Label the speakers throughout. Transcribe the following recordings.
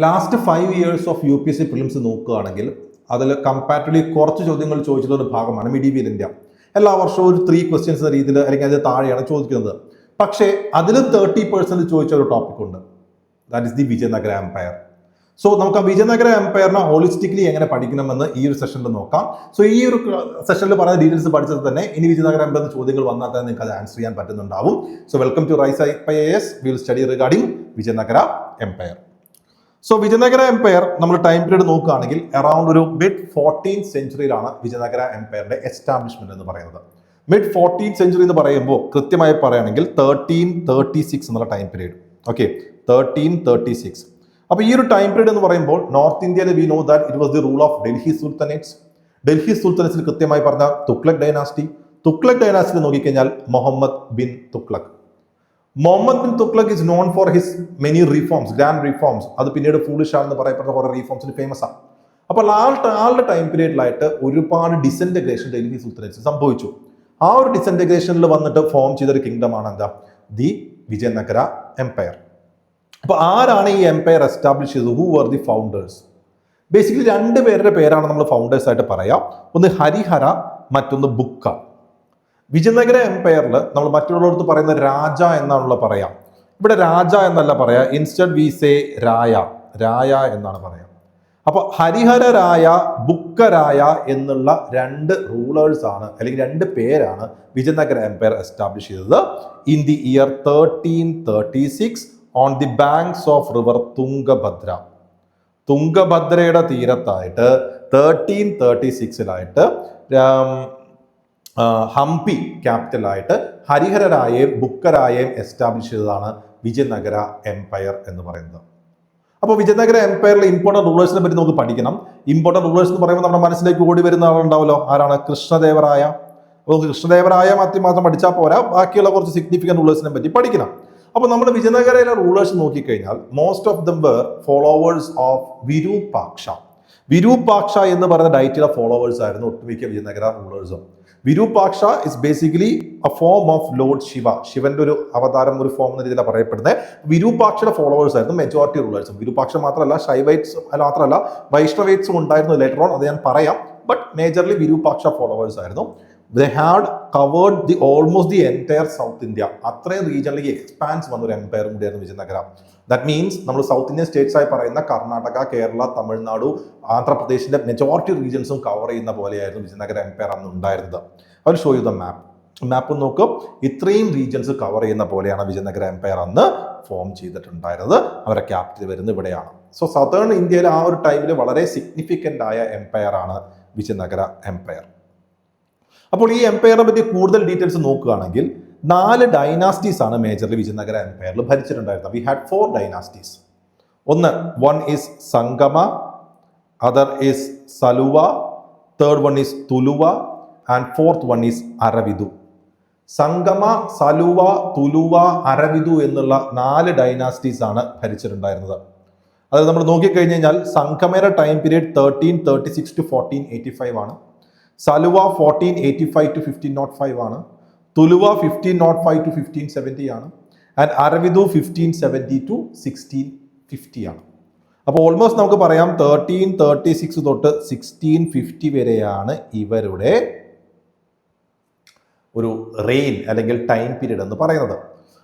Speaker 1: Last 5 years of UPSC prelims നോക്കുകയാണെങ്കിൽ അതിൽ comparatively കുറച്ച് ചോദ്യങ്ങൾ ചോദിച്ചിട്ടുള്ള ഒരു ഭാഗമാണ് മിഡീവിയൽ ഇന്ത്യ. എല്ലാ വർഷവും ഒരു 3 questions എന്ന രീതിയിൽ അല്ലെങ്കിൽ അതിന് താഴെയാണ് ചോദിക്കുന്നത്. പക്ഷേ അതിലും 30% ചോദിച്ച ഒരു ടോപ്പിക് ഉണ്ട്. That is the Vijayanagara empire. So നമുക്ക് ആ വിജയനഗര എംപയറിനെ ഹോളിസ്റ്റിക്കലി എങ്ങനെ പഠിക്കണമെന്ന് ഈ ഒരു സെഷനിൽ നോക്കാം. സോ ഈ ഒരു സെഷനിൽ പറയുന്ന ഡീറ്റെയിൽസ് പഠിച്ചത് തന്നെ ഇനി വിജയനഗര എംപയർ ചോദ്യങ്ങൾ വന്നാൽ തന്നെ നിങ്ങൾക്ക് അത് ആൻസർ ചെയ്യാൻ പറ്റുന്നുണ്ടാവും. So welcome to rise IAS. We will study regarding Vijayanagara empire. So Vijayanagara empire നമ്മൾ ടൈം പീരീഡ് നോക്കുകയാണെങ്കിൽ അറൌണ്ട് ഒരു മിഡ് 14th centuryയിലാണ് വിജയനഗര എംപയറിന്റെ എസ്റ്റാബ്ലിഷ്മെന്റ് എന്ന് പറയുന്നത്. മിഡ് 14th century എന്ന് പറയുമ്പോൾ കൃത്യമായി പറയുകയാണെങ്കിൽ 1336 എന്നുള്ള ടൈം പീരീഡ്. ഓക്കെ, 1336. അപ്പോൾ ഈ ഒരു ടൈം പീരീഡ് എന്ന് പറയുമ്പോൾ നോർത്ത് ഇന്ത്യയിൽ we know that it was the rule of Delhi sultanates. Delhi സുൽത്താനേറ്റ്സിൽ കൃത്യമായി പറഞ്ഞ തുഗ്ലക് ഡൈനാസ്റ്റി. തുഗ്ലക് ഡൈനാസ്റ്റിയിൽ നോക്കിക്കഴിഞ്ഞാൽ Muhammad bin Tughlaq. Muhammad bin Tughlaq is known for his many reforms, grand reforms. അത് പിന്നീട് ഫൂളിഷ് ആണെന്ന് പറയപ്പെടുന്ന കുറെ റീഫോംസിന് ഫേമസ് ആണ്. അപ്പോൾ ആളുടെ ടൈം പീരീഡിലായിട്ട് ഒരുപാട് ഡിസൻറ്റഗ്രേഷൻ ഡൽഹി സുൽത്താനേറ്റ്സ് സംഭവിച്ചു. ആ ഒരു ഡിസൻറ്റഗ്രേഷനിൽ വന്നിട്ട് ഫോം ചെയ്തൊരു കിങ്ഡം ആണ് എന്താ ദി വിജയനഗര എംപയർ. അപ്പോൾ ആരാണ് ഈ എംപയർ എസ്റ്റാബ്ലിഷ് ചെയ്തത്? Who were the founders? Basically 2 പേരുടെ പേരാണ് നമ്മൾ ഫൗണ്ടേഴ്സ് ആയിട്ട് പറയാം. ഒന്ന് ഹരിഹര, മറ്റൊന്ന് ബുക്ക. വിജയനഗര എംപയറിൽ നമ്മൾ മറ്റുള്ളവർക്ക് പറയുന്ന രാജ എന്നാണല്ലോ പറയാം. ഇവിടെ രാജ എന്നല്ല പറയാ, ഇൻസ്റ്റഡ് വി സേ രായ എന്നാണ് പറയാം. അപ്പൊ ഹരിഹര രായ, ബുക്ക രായ എന്നുള്ള 2 റൂളേഴ്സ് ആണ്, അല്ലെങ്കിൽ 2 പേരാണ് വിജയനഗര എംപയർ എസ്റ്റാബ്ലിഷ് ചെയ്തത് in the year 1336 on the banks of river Tungabhadra. തുംഗഭദ്രയുടെ തീരത്തായിട്ട് 1336 ഹംപി ക്യാപിറ്റലായിട്ട് ഹരിഹരരായേയും ബുക്കരായേയും എസ്റ്റാബ്ലിഷ് ചെയ്തതാണ് വിജയനഗര എംപയർ എന്ന് പറയുന്നത്. അപ്പോൾ വിജയനഗര എംപയറിലെ ഇമ്പോർട്ടൻറ്റ് റൂളേഴ്സിനെ പറ്റി നമുക്ക് പഠിക്കണം. ഇമ്പോർട്ടൻറ്റ് റൂളേഴ്സ് എന്ന് പറയുമ്പോൾ നമ്മുടെ മനസ്സിലേക്ക് ഓടി വരുന്ന ആളുണ്ടാവുമല്ലോ, ആരാണ്? കൃഷ്ണദേവരായ. അപ്പോൾ കൃഷ്ണദേവരായ മാത്രം പഠിച്ചാൽ പോരാ, ബാക്കിയുള്ള കുറച്ച് സിഗ്നിഫിക്കൻറ്റ് റൂളേഴ്സിനെ പറ്റി പഠിക്കണം. അപ്പോൾ നമ്മൾ വിജയനഗരയിലെ റൂളേഴ്സ് നോക്കിക്കഴിഞ്ഞാൽ most of them were followers of Virupaksha. Virupaksha എന്ന് പറയുന്ന ഡൈറ്റിയുടെ ഫോളോവേഴ്സ് ആയിരുന്നു ഒട്ടുമിക്ക വിജയനഗര റൂളേഴ്സും. Virupaksha is basically a form of lord Shiva. ശിവന്റെ ഒരു അവതാരം, ഒരു ഫോം എന്ന രീതിയിലാണ് പറയപ്പെടുന്നത്. വിരൂപാക്ഷയുടെ ഫോളോവേഴ്സ് ആയിരുന്നു മെജോറിറ്റി റൂളേഴ്സും. വിരൂപാക്ഷ മാത്രമല്ല, ശൈവൈറ്റ്സ് മാത്രമല്ല, വൈഷ്ണവൈറ്റ്സും ഉണ്ടായിരുന്നു ലേറ്റർ ഓൺ, അത് ഞാൻ പറയാം. ബട്ട് മേജർലി വിരൂപാക്ഷ ഫോളോവേഴ്സ് ആയിരുന്നു. They had covered almost the entire South India. അത്രയും റീജിയനിലേക്ക് എക്സ്പാൻസ് വന്ന ഒരു എംപയർ കൂടിയായിരുന്നു വിജയനഗര. ദാറ്റ് മീൻസ് നമ്മൾ സൗത്ത് ഇന്ത്യൻ സ്റ്റേറ്റ്സ് ആയി പറയുന്ന കർണാടക, കേരള, തമിഴ്നാടു, ആന്ധ്രാപ്രദേശിന്റെ മെജോറിറ്റി റീജിയൻസും കവർ ചെയ്യുന്ന പോലെയായിരുന്നു വിജയനഗര എംപയർ അന്ന് ഉണ്ടായിരുന്നത്. അവർ ഷോ യു ദ മാപ്പ് നോക്കും. ഇത്രയും റീജിയൻസ് കവർ ചെയ്യുന്ന പോലെയാണ് വിജയനഗര എംപയർ അന്ന് ഫോം ചെയ്തിട്ടുണ്ടായിരുന്നത്. അവരുടെ ക്യാപിറ്റൽ വരുന്നത് ഇവിടെയാണ്. സോ സദേൺ ഇന്ത്യയിൽ ആ ഒരു ടൈമിൽ വളരെ സിഗ്നിഫിക്കൻ്റ് ആയ എംപയർ ആണ് വിജയനഗര എംപയർ. അപ്പോൾ ഈ എംപയറിനെ പറ്റി കൂടുതൽ ഡീറ്റെയിൽസ് നോക്കുകയാണെങ്കിൽ 4 ഡൈനാസ്റ്റീസ് ആണ് മേജർലി വിജയനഗര എംപയറിൽ ഭരിച്ചിട്ടുണ്ടായിരുന്നത്. We had 4 dynasties. One is Sangama, other is Saluva, third one is Tuluva and fourth one is Aravidu. Sangama, Saluva, തുലുവ, അരവിദു എന്നുള്ള 4 ഡൈനാസ്റ്റീസ് ആണ് ഭരിച്ചിട്ടുണ്ടായിരുന്നത്. അത് നമ്മൾ നോക്കിക്കഴിഞ്ഞ് കഴിഞ്ഞാൽ സംഗമയുടെ ടൈം പീരീഡ് 1336 to 1485 ആണ്. സലുവ 1485 to 1505 ആണ്. തുലുവ 1505 to 1570 ആണ്. ആൻഡ് അരവിദു 1570 to 1650 ആണ്. അപ്പോൾ ഓൾമോസ്റ്റ് നമുക്ക് പറയാം 1336 തൊട്ട് 1650 വരെയാണ് ഇവരുടെ ഒരു റെയിൻ അല്ലെങ്കിൽ ടൈം പീരീഡ് എന്ന് പറയുന്നത്.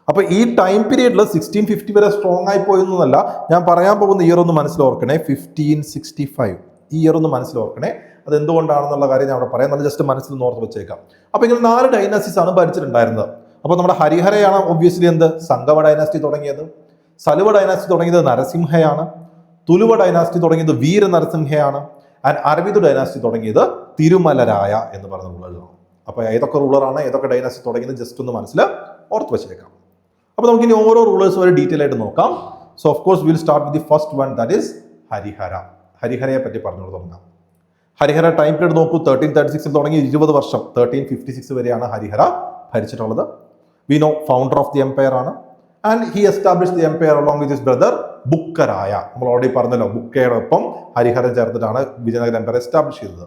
Speaker 1: അപ്പോൾ ഈ ടൈം പീരീഡിൽ 1650 വരെ സ്ട്രോങ് ആയി പോയെന്നല്ല, ഞാൻ പറയാൻ പോകുന്ന ഇയർ ഒന്ന് മനസ്സിലോർക്കണേ. 1565 ഈ ഇയർ ഒന്ന് മനസ്സിലോർക്കണേ. അത് എന്തുകൊണ്ടാണെന്നുള്ള കാര്യം ഞാൻ അവിടെ പറയാം, നല്ല ജസ്റ്റ് മനസ്സിൽ നോർത്ത് വെച്ചേക്കാം. അപ്പോൾ ഇങ്ങനെ 4 ഡൈനാസ്റ്റീസ് ആണ് ഭരിച്ചിട്ടുണ്ടായിരുന്നത്. അപ്പോൾ നമ്മുടെ ഹരിഹരയാണ് ഒബ്വിയസ്ലി സംഗമ ഡൈനാസ്റ്റി തുടങ്ങിയത്. സലുവ ഡൈനാസ്റ്റി തുടങ്ങിയത് നരസിംഹയാണ്. തുലുവ ഡൈനാസ്റ്റി തുടങ്ങിയത് വീര നരസിംഹയാണ്. ആൻഡ് അരവിദു ഡൈനാസ്റ്റി തുടങ്ങിയത് തിരുമലരായ എന്ന് പറയുന്ന റൂളറാണ്. അപ്പോൾ ഏതൊക്കെ റൂളറാണ്, ഏതൊക്കെ ഡൈനാസ്റ്റി തുടങ്ങിയത് ജസ്റ്റ് ഒന്ന് മനസ്സിൽ ഓർത്ത് വെച്ചേക്കാം. അപ്പോൾ നമുക്ക് ഇനി ഓരോ റൂളേഴ്സ് വരെ ഡീറ്റെയിൽ ആയിട്ട് നോക്കാം. So of course will start with the first one, that is Harihara. ഹരിഹരയെ പറ്റി പറഞ്ഞുകൊണ്ട് തുടങ്ങാം. ഹരിഹര ടൈം പീരീഡ് നോക്കൂ. 1336 തുടങ്ങി 20 വർഷം 1356 വരെയാണ് ഹരിഹര ഭരിച്ചിട്ടുള്ളത്. We know founder of the empire ആണ്. And he establish the empire along with his brother Bukkaraya. നമ്മൾ ഓൾറെഡി പറഞ്ഞല്ലോ, ബുക്കയോടൊപ്പം ഹരിഹരൻ ചേർത്തിട്ടാണ് വിജയനഗര എംപയർ എസ്റ്റാബ്ലിഷ് ചെയ്തത്.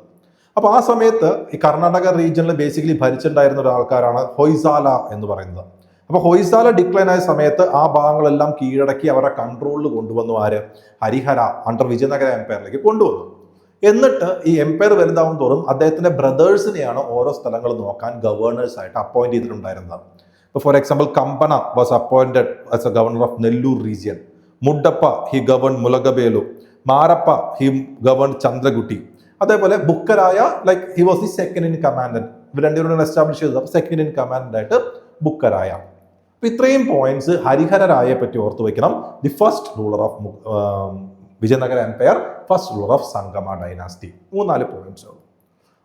Speaker 1: അപ്പോൾ ആ സമയത്ത് ഈ കർണാടക റീജിയനിൽ ബേസിക്കലി ഭരിച്ചിട്ടുണ്ടായിരുന്ന ഒരു ആൾക്കാരാണ് ഹൊയ്സാല എന്ന് പറയുന്നത്. അപ്പോൾ ഹൊയ്സാല ഡിക്ലൈൻ ആയ സമയത്ത് ആ ഭാഗങ്ങളെല്ലാം കീഴടക്കി അവരുടെ കൺട്രോളിൽ കൊണ്ടുവന്നു ആര്? ഹരിഹര അണ്ടർ വിജയനഗര എംപയറിലേക്ക് കൊണ്ടുവന്നു. എന്നിട്ട് ഈ എംപയർ വലുതാവും തോറും അദ്ദേഹത്തിന്റെ ബ്രദേഴ്സിനെയാണ് ഓരോ സ്ഥലങ്ങൾ നോക്കാൻ ഗവർണേഴ്സ് ആയിട്ട് അപ്പോയിന്റ് ചെയ്തിട്ടുണ്ടായിരുന്നത്. ഇപ്പോൾ for example Kampana was appointed as a governor of Nellore region. Mudappa he govern Mulagabelu. Marappa he govern Chandragutti. അതേപോലെ Bukkaraya like he was the second in commandant. ഇവർ രണ്ടുപേരും എസ്റ്റാബ്ലിഷ് ചെയ്തത് സെക്കൻഡ് ഇൻ കമാൻഡന്റ് ആയിട്ട് ബുക്കരായ. അപ്പൊ ഇത്രയും പോയിന്റ്സ് ഹരിഹര രായയെ പറ്റി ഓർത്തു വെക്കണം. The first ruler of Vijayanagara empire, first ruler of Sangama dynasty. 3-4 points ഉള്ളൂ.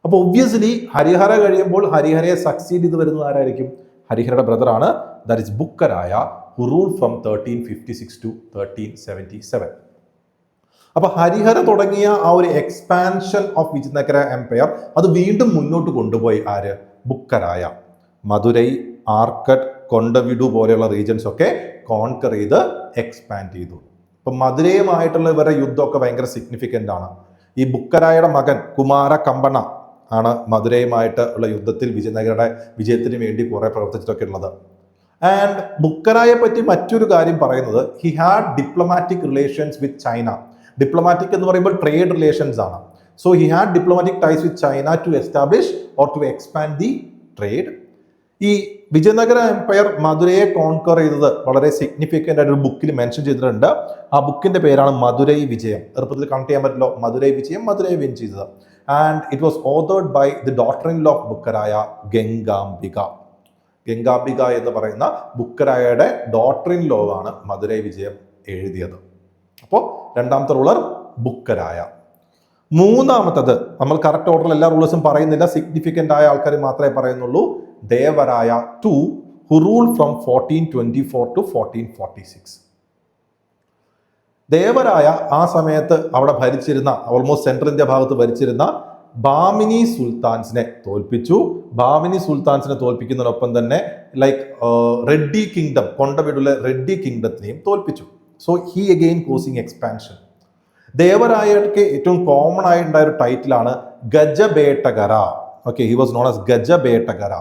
Speaker 1: അപ്പോൾ ഒബ്വിയസ്ലി ഹരിഹര കഴിയുമ്പോൾ ഹരിഹരയെ സക്സീഡ് ചെയ്ത് വരുന്നത് ആരായിരിക്കും? ഹരിഹരയുടെ ബ്രദറാണ്, that is Bukkaraya, who rule from 1356 to 1377. അപ്പൊ ഹരിഹര തുടങ്ങിയ ആ ഒരു എക്സ്പാൻഷൻ ഓഫ് വിജയനഗര എംപയർ അത് വീണ്ടും മുന്നോട്ട് കൊണ്ടുപോയി ആര്? ബുക്കരായ. മധുരൈ, ആർക്കട്ട്, കൊണ്ടവിഡു പോലെയുള്ള റീജൻസ് ഒക്കെ കോൺകർ ചെയ്ത് എക്സ്പാൻഡ് ചെയ്തു. ഇപ്പൊ മധുരയുമായിട്ടുള്ള ഇവരുടെ യുദ്ധമൊക്കെ ഭയങ്കര സിഗ്നിഫിക്കൻ്റ് ആണ്. ഈ ബുക്കരായയുടെ മകൻ കുമാര കമ്പണ ആണ് മധുരയുമായിട്ട് ഉള്ള യുദ്ധത്തിൽ വിജയനഗരയുടെ വിജയത്തിന് വേണ്ടി കുറെ പ്രവർത്തിച്ചിട്ടൊക്കെ ഉള്ളത്. ആൻഡ് ബുക്കരായെ പറ്റി മറ്റൊരു കാര്യം പറയുന്നത്, he had diplomatic relations with China. Diplomatic എന്ന് പറയുമ്പോൾ ട്രേഡ് റിലേഷൻസ് ആണ്. So he had diplomatic ties with China to establish or to expand the trade. ഈ വിജയനഗര എംപയർ മധുരയെ കോൺകർ ചെയ്തത് വളരെ സിഗ്നിഫിക്കൻ്റ് ആയിട്ട് ഒരു ബുക്കിൽ മെൻഷൻ ചെയ്തിട്ടുണ്ട്. ആ ബുക്കിന്റെ പേരാണ് മധുരൈ വിജയം. എളുപ്പത്തിൽ കണക്ട് ചെയ്യാൻ പറ്റില്ലോ, മധുരൈ വിജയം, മധുരൈ വിൻ ചെയ്തത്. And it was authored by the daughter in law of Bukkaraya, Gangambika. Gangambika എന്ന് പറയുന്ന ബുക്കരായയുടെ ഡോട്ടർ ഇൻ ലോ ആണ് മധുരൈ വിജയം എഴുതിയത്. അപ്പോൾ രണ്ടാമത്തെ റൂളർ ബുക്കരായ. മൂന്നാമത്തത് നമ്മൾ കറക്റ്റ് ഓർഡറിൽ എല്ലാ റൂളേഴ്സും പറയുന്നില്ല, സിഗ്നിഫിക്കൻ്റ് ആയ ആൾക്കാർ മാത്രമേ പറയുന്നുള്ളൂ. Devaraya two, who rule from 1424 to 1446. Devaraya ആ സമയത്ത് അവിടെ ഭരിച്ചിരുന്ന, ഓൾമോസ്റ്റ് സെൻട്രൽ ഇന്ത്യ ഭാഗത്ത് ഭരിച്ചിരുന്ന ബാമിനി സുൽത്താൻസിനെ തോൽപ്പിച്ചു. ബാമിനി സുൽത്താൻസിനെ തോൽപ്പിക്കുന്നതിനൊപ്പം തന്നെ ലൈക്ക് റെഡ്ഡി കിങ്ഡം, കൊണ്ടവിടുള്ള റെഡ്ഡി കിങ്ഡത്തിനെയും തോൽപ്പിച്ചു. So he again causing expansion. ദേവരായക്ക് ഏറ്റവും കോമൺ ആയിട്ടുണ്ടായ ഒരു ടൈറ്റിലാണ് Gajabetekara. Okay, he was known as Gajabetekara.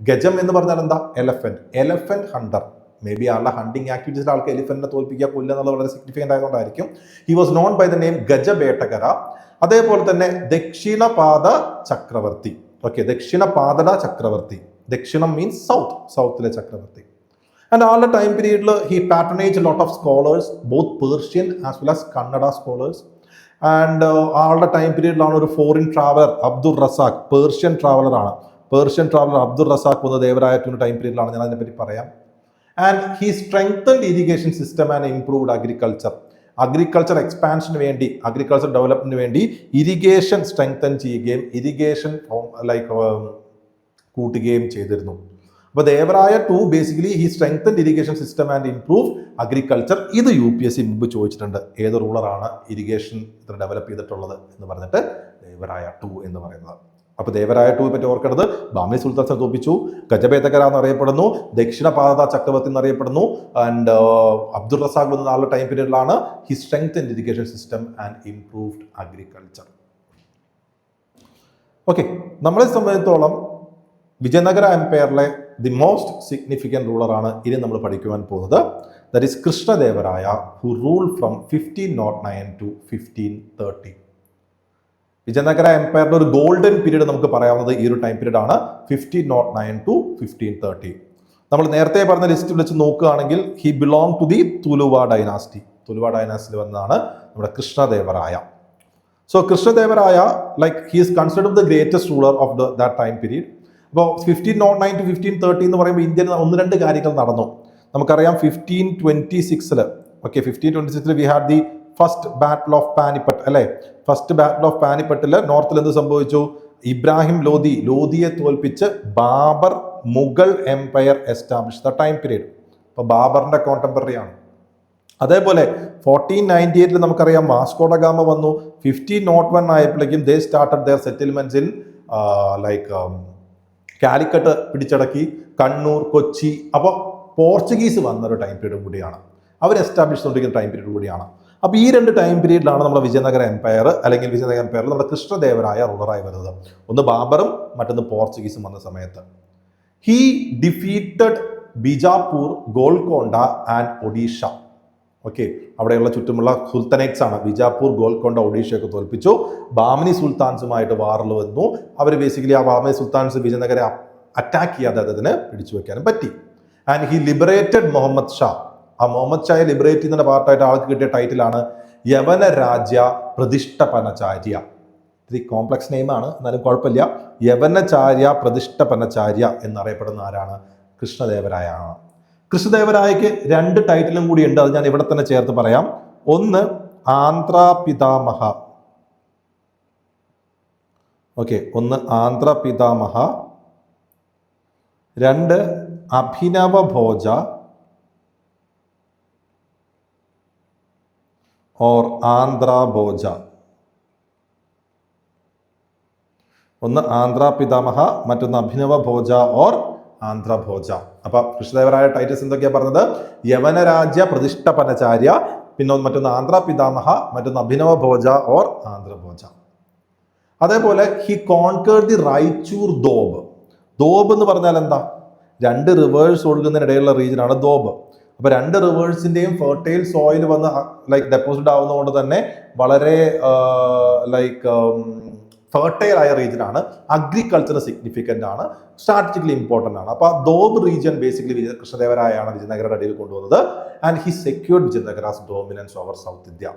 Speaker 1: ഗജം എന്ന് പറഞ്ഞാൽ എന്താ? Elephant. Elephant hunter. May be ആളുടെ ഹണ്ടിങ് ആക്ടിവിറ്റീസിൽ ആൾക്ക് എലിഫന്റിനെ തോൽപ്പിക്കുക, കൊല്ലുക എന്നുള്ളത് വളരെ സിഗ്നിഫിക്കൻ്റ് ആയതുകൊണ്ടായിരിക്കും. He was known by the name Gajabetekara. അതേപോലെ തന്നെ ദക്ഷിണപാദ ചക്രവർത്തി. ഓക്കെ, ദക്ഷിണപാദട ചക്രവർത്തി. ദക്ഷിണം മീൻസ് സൗത്ത്, സൗത്തിലെ ചക്രവർത്തി. ആൻഡ് ആളുടെ ടൈം പീരീഡിൽ he patronage lot of scholars, both Persian as well as Kannada scholars. And ആളുടെ ടൈം പീരീഡിലാണ് ഒരു foreign traveller Abdul Razzaq, Persian ട്രാവലറാണ്. പേർഷ്യൻ ട്രാവലർ അബ്ദുൾ റസാഖ് വന്ന് ദേവരായ ടൈം പീരീഡിലാണ്, ഞാൻ അതിനെപ്പറ്റി പറയാം. And he strengthened irrigation system and improved agriculture. Agriculture എക്സ്പാൻഷന് വേണ്ടി, അഗ്രികൾച്ചർ ഡെവലപ്മെന്റിന് വേണ്ടി ഇറിഗേഷൻ സ്ട്രെങ്തൻ ചെയ്യുകയും ഇറിഗേഷൻ കൂട്ടുകയും ചെയ്തിരുന്നു. അപ്പോൾ Devaraya two basically he strengthened irrigation system and improve agriculture. ഇത് UPSC മുമ്പ് ചോദിച്ചിട്ടുണ്ട്, ഏത് റൂളറാണ് ഇറിഗേഷൻ ഇത്ര ഡെവലപ്പ് ചെയ്തിട്ടുള്ളത് എന്ന് പറഞ്ഞിട്ട് ദേവരായ ടു എന്ന് പറയുന്നത്. അപ്പോൾ ദേവരായ ടു പറ്റി ഓർക്കേണ്ടത്, ബാമിനി സുൽത്താൻസിനെ തോൽപ്പിച്ചു, ഗജബേതകര എന്നറിയപ്പെടുന്നു, ദക്ഷിണപാദ ചക്രവർത്തി എന്നറിയപ്പെടുന്നു. ആൻഡ് അബ്ദുൾ റസാഖ് വന്ന നാല് ടൈം പീരീഡിലാണ് he strengthened irrigation system and improved agriculture. Okay, നമ്മളെ സംബന്ധിച്ചിടത്തോളം വിജയനഗര എംപയറിലെ ദി മോസ്റ്റ് സിഗ്നിഫിക്കൻറ്റ് റൂളറാണ് ഇനി നമ്മൾ പഠിക്കുവാൻ പോകുന്നത്. That is Krishnadevaraya, who rule from 1509 to 1530. Vijayanagara എംപയറിന്റെ ഒരു ഗോൾഡൻ പീരീഡ് നമുക്ക് പറയാവുന്നത് ഈ ഒരു ടൈം പീരീഡ് ആണ്, 1509 ടു 1530. നമ്മൾ നേരത്തെ പറഞ്ഞ ലിസ്റ്റ് വെച്ച് നോക്കുകയാണെങ്കിൽ he belong to the Tuluva dynasty. Tuluva ഡൈനാസ്റ്റിയിൽ വന്നതാണ് നമ്മുടെ Krishnadevaraya. So Krishnadevaraya like he is considered the greatest ruler of that time period. അപ്പോൾ 1509 ടു 1530 എന്ന് പറയുമ്പോൾ ഇന്ത്യയിൽ 1-2 കാര്യങ്ങൾ നടന്നു. നമുക്കറിയാം 1526 okay, 1526 we had the first battle of Panipat അല്ലേ. ഫസ്റ്റ് ബാറ്റിൽ ഓഫ് പാനിപ്പട്ടിൽ നോർത്തിൽ എന്ത് സംഭവിച്ചു? ഇബ്രാഹിം ലോധിയെ തോൽപ്പിച്ച് Babur Mughal empire establish the time period. അപ്പോൾ ബാബറിന്റെ കോണ്ടംപററി ആണ്. അതേപോലെ 1498 നമുക്കറിയാം വാസ്കോഡ ഗാമ വന്നു. 1501 ആയപ്പോഴേക്കും they started their settlements in like Calicut പിടിച്ചടക്കി, കണ്ണൂർ, കൊച്ചി. അപ്പോൾ പോർച്ചുഗീസ് വന്നൊരു ടൈം പീരീഡ് കൂടിയാണ്, അവർ എസ്റ്റാബ്ലിഷ് ചെയ്തുകൊണ്ടിരിക്കുന്ന ടൈം പീരീഡ് കൂടിയാണ്. അപ്പോൾ ഈ 2 ടൈം പീരീഡിലാണ് നമ്മുടെ വിജയനഗര എംപയർ അല്ലെങ്കിൽ വിജയനഗര എംപയറിൽ നമ്മുടെ കൃഷ്ണദേവരായ റൂളറായി വരുന്നത്. ഒന്ന് ബാബറും മറ്റൊന്ന് പോർച്ചുഗീസും വന്ന സമയത്ത്. He defeated Bijapur, Golconda and Odisha. Okay, അവിടെയുള്ള ചുറ്റുമുള്ള സുൽത്തനേറ്റ്സ് ആണ്. ബിജാപൂർ, ഗോൾക്കൊണ്ട, ഒഡീഷയൊക്കെ തോൽപ്പിച്ചു. ബാമിനി സുൽത്താൻസുമായിട്ട് വാറിൽ വന്നു. അവർ ബേസിക്കലി ആ ബാമിനി സുൽത്താൻസ് വിജയനഗരെ അറ്റാക്ക് ചെയ്യാതെ അദ്ദേഹത്തിന് പിടിച്ചു വെക്കാനും പറ്റി. And he liberated Muhammad Shah. ആ മുഹമ്മദ് ഷായെ ലിബറേറ്റ് ചെയ്യുന്ന പാർട്ടായിട്ട് ആൾക്ക് കിട്ടിയ ടൈറ്റിലാണ് യവന രാജ്യ പ്രതിഷ്ഠപനചാര്യ. ഇത്തിരി കോംപ്ലക്സ് നെയിമാണ്, എന്നാലും കുഴപ്പമില്ല. യവനചാര്യ പ്രതിഷ്ഠപനചാര്യ എന്നറിയപ്പെടുന്ന ആരാണ്? കൃഷ്ണദേവരായ ആണ്. കൃഷ്ണദേവരായക്ക് 2 ടൈറ്റിലും കൂടി ഉണ്ട്. അത് ഞാൻ ഇവിടെ തന്നെ ചേർത്ത് പറയാം. ഒന്ന് ആന്ധ്രാപിതാമഹ. ഓക്കെ, ഒന്ന് ആന്ധ്രാപിതാമഹ, 2 അഭിനവ ഭോജ ഓർ ആന്ധ്രാഭോജ. ഒന്ന് ആന്ധ്രാപിതാമഹ, മറ്റൊന്ന് അഭിനവ ഭോജ ഓർ ആന്ധ്രഭോജ. അപ്പൊ കൃഷ്ണദേവരായ ടൈറ്റിൽസ് എന്തൊക്കെയാ പറഞ്ഞത്? യവനരാജ്യ പ്രതിഷ്ഠപനചാര്യ, പിന്നെ മറ്റൊന്ന് ആന്ധ്രാപിതാമഹ, മറ്റൊന്ന് അഭിനവ ഭോജ ഓർ ആന്ധ്രഭോജ. അതേപോലെ he concord the Raichur Doab. Doab എന്ന് പറഞ്ഞാൽ എന്താ? 2 റിവേഴ്സ് ഒഴുകുന്നതിനിടയിലുള്ള റീജിയനാണ് ദോബ്. അപ്പൊ 2 റിവേഴ്സിന്റെയും ഫെർട്ടൈൽ സോയിൽ വന്ന് ഡെപ്പോസിറ്റ് ആവുന്നതുകൊണ്ട് തന്നെ വളരെ ഫെർട്ടൈൽ ആയ റീജിയൻ ആണ്. അഗ്രികൾച്ചർ സിഗ്നിഫിക്കന്റ് ആണ്, സ്ട്രാറ്റജിക്കലി ഇമ്പോർട്ടന്റ് ആണ്. അപ്പൊ ദോബ് റീജിയൻ ബേസിക്കലി കൃഷ്ണദേവരായാണ് വിജയനഗരയുടെ അടിയിൽ കൊണ്ടുവന്നത്. And he secured Vijayanagara's dominance over south India.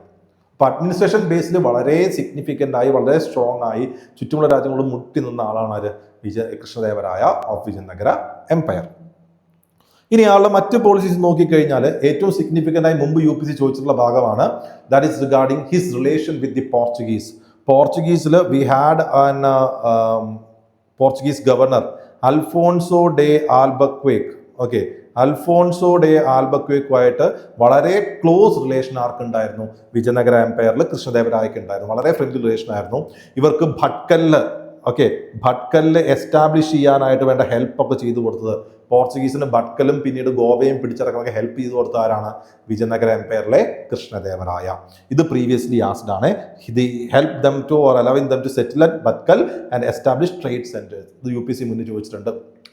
Speaker 1: അപ്പൊ അഡ്മിനിസ്ട്രേഷൻ ബേസിൽ വളരെ സിഗ്നിഫിക്കന്റ് ആയി, വളരെ സ്ട്രോങ് ആയി ചുറ്റുമുള്ള രാജ്യങ്ങളോട് മുട്ടി നിന്ന ആളാണ് ആര്? Krishnadevaraya of Vijayanagara empire. ഇനി ആളുടെ മറ്റ് പോളിസീസ് നോക്കിക്കഴിഞ്ഞാൽ ഏറ്റവും സിഗ്നിഫിക്കന്റ് ആയി മുമ്പ് UPC ചോദിച്ചിട്ടുള്ള ഭാഗമാണ് that is regarding his relation with the Portuguese. പോർച്ചുഗീസിൽ we had an Portuguese governor Alfonso de Albuquerque. Okay, Alfonso de ആൽബക്വേക്കുമായിട്ട് വളരെ ക്ലോസ് റിലേഷൻ ആർക്കുണ്ടായിരുന്നു? വിജയനഗര എംപയറിൽ കൃഷ്ണദേവരായക്ക് ഉണ്ടായിരുന്നു. വളരെ ഫ്രണ്ട്ലി റിലേഷൻ ആയിരുന്നു. ഇവർക്ക് ഭട്കലിൽ എസ്റ്റാബ്ലിഷ് ചെയ്യാനായിട്ട് വേണ്ട ഹെൽപ്പ് ഒക്കെ ചെയ്തു കൊടുത്തത് പോർച്ചുഗീസിന് ഭട്കലും പിന്നീട് ഗോവയും പിടിച്ചടക്കാനൊക്കെ ഹെൽപ്പ് ചെയ്തു കൊടുത്ത ആരാണ്? വിജയനഗര എംപയറിലെ കൃഷ്ണദേവരായ. ഇത് പ്രീവിയസ്ലി ആസ്ഡ് ആണ്. The help them to or allowing them to settle at Bhatkal and establish trade centres. ഇത് UPC മുന്നിൽ ചോദിച്ചിട്ടുണ്ട്,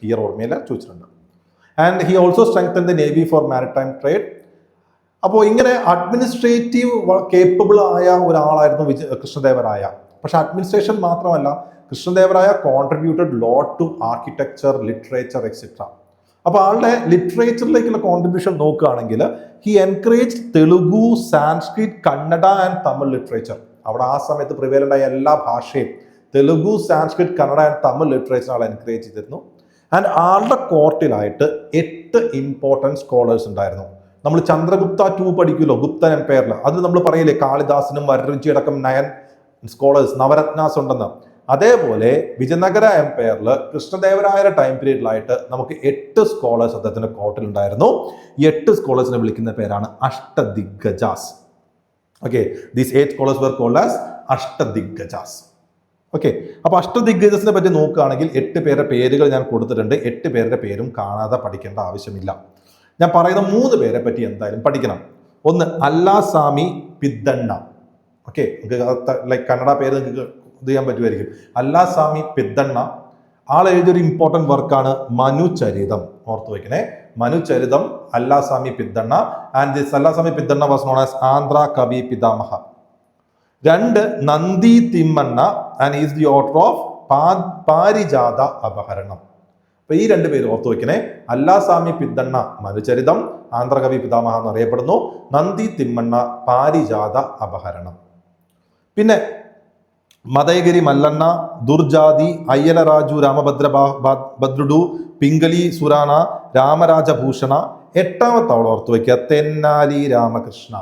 Speaker 1: ഇയർ ഓർമ്മയില്ല, ചോദിച്ചിട്ടുണ്ട്. And he also strengthen the navy for maritime trade. അപ്പോൾ ഇങ്ങനെ അഡ്മിനിസ്ട്രേറ്റീവ് കേപ്പബിൾ ആയ ഒരാളായിരുന്നു കൃഷ്ണദേവരായ. പക്ഷെ അഡ്മിനിസ്ട്രേഷൻ മാത്രമല്ല, Krishnadevaraya contributed lot to architecture, literature etcetera. അപ്പൊ ആളുടെ ലിറ്ററേച്ചറിലേക്കുള്ള കോൺട്രിബ്യൂഷൻ നോക്കുകയാണെങ്കിൽ he encouraged Telugu, Sanskrit, Kannada and Tamil literature. അവിടെ ആ സമയത്ത് പ്രിവേലന്റ് ആയ എല്ലാ ഭാഷയും തെലുഗു, സാൻസ്ക്രിറ്റ്, കന്നഡ ആൻഡ് തമിഴ് ലിറ്ററേച്ചർ ആൾ എൻകറേജ് ചെയ്തിരുന്നു. ആൻഡ് ആളുടെ കോർട്ടിലായിട്ട് 8 ഇമ്പോർട്ടൻറ്റ് സ്കോളേഴ്സ് ഉണ്ടായിരുന്നു. നമ്മൾ ചന്ദ്രഗുപ്ത 2 പഠിക്കുമല്ലോ, ഗുപ്തൻ എംപയറിൽ. അതിൽ നമ്മൾ പറയില്ലേ കാളിദാസനും വരരുചി അടക്കം 9 സ്കോളേഴ്സ്, നവരത്നാസ് ഉണ്ടെന്ന്. അതേപോലെ വിജയനഗര എംപയറിൽ കൃഷ്ണദേവരായരുടെ ടൈം പീരീഡിലായിട്ട് നമുക്ക് 8 സ്കോളേഴ്സ് അദ്ദേഹത്തിന്റെ കോർട്ടിൽ ഉണ്ടായിരുന്നു. ഈ 8 സ്കോളേഴ്സിനെ വിളിക്കുന്ന പേരാണ് Ashtadiggajas. Okay, these 8 scholars were called as Ashtadiggajas. Okay, അപ്പൊ അഷ്ടദിഗ്ഗജസിനെ പറ്റി നോക്കുകയാണെങ്കിൽ 8 പേരുടെ പേരുകൾ ഞാൻ കൊടുത്തിട്ടുണ്ട്. 8 പേരുടെ പേരും കാണാതെ പഠിക്കേണ്ട ആവശ്യമില്ല. ഞാൻ പറയുന്ന 3 പേരെ പറ്റി എന്തായാലും പഠിക്കണം. ഒന്ന് അല്ലാസാമി പിദ്ദണ്ണ. ഓക്കെ, ലൈക്ക് കന്നഡ പേര് നിങ്ങൾക്ക് ഇത് ചെയ്യാൻ പറ്റുമായിരിക്കും. അല്ലാസാമി പിദ്ദണ്ണ. ആൾ എഴുതിയൊരു ഇമ്പോർട്ടൻറ്റ് വർക്കാണ് മനുചരിതം. ഓർത്തു വയ്ക്കണേ, Manucharitam, Allasani Peddanna. And this Allasani Peddanna was known as Andhra Kavi Pitamaha. 2 Nandi Thimmana and is the author of Parijata Apaharanam. അപ്പൊ ഈ 2 പേര് ഓർത്തു വയ്ക്കണേ. അല്ലാസാമി പിദ്ദണ്ണ മനുചരിതം, ആന്ധ്രകവി പിതാമഹ എന്നറിയപ്പെടുന്നു. നന്ദി തിമ്മണ്ണ പാരിജാത അപഹരണം. പിന്നെ മദയഗിരി മല്ലണ്ണ, ദുർജാതി, അയ്യലരാജു രാമഭദ്രഭദ്രുഡു, പിംഗലി സുരാന, രാമരാജഭൂഷണ. 8ാമത്തെ അവൾ ഓർത്തു വയ്ക്കുക തെന്നാലി രാമകൃഷ്ണ.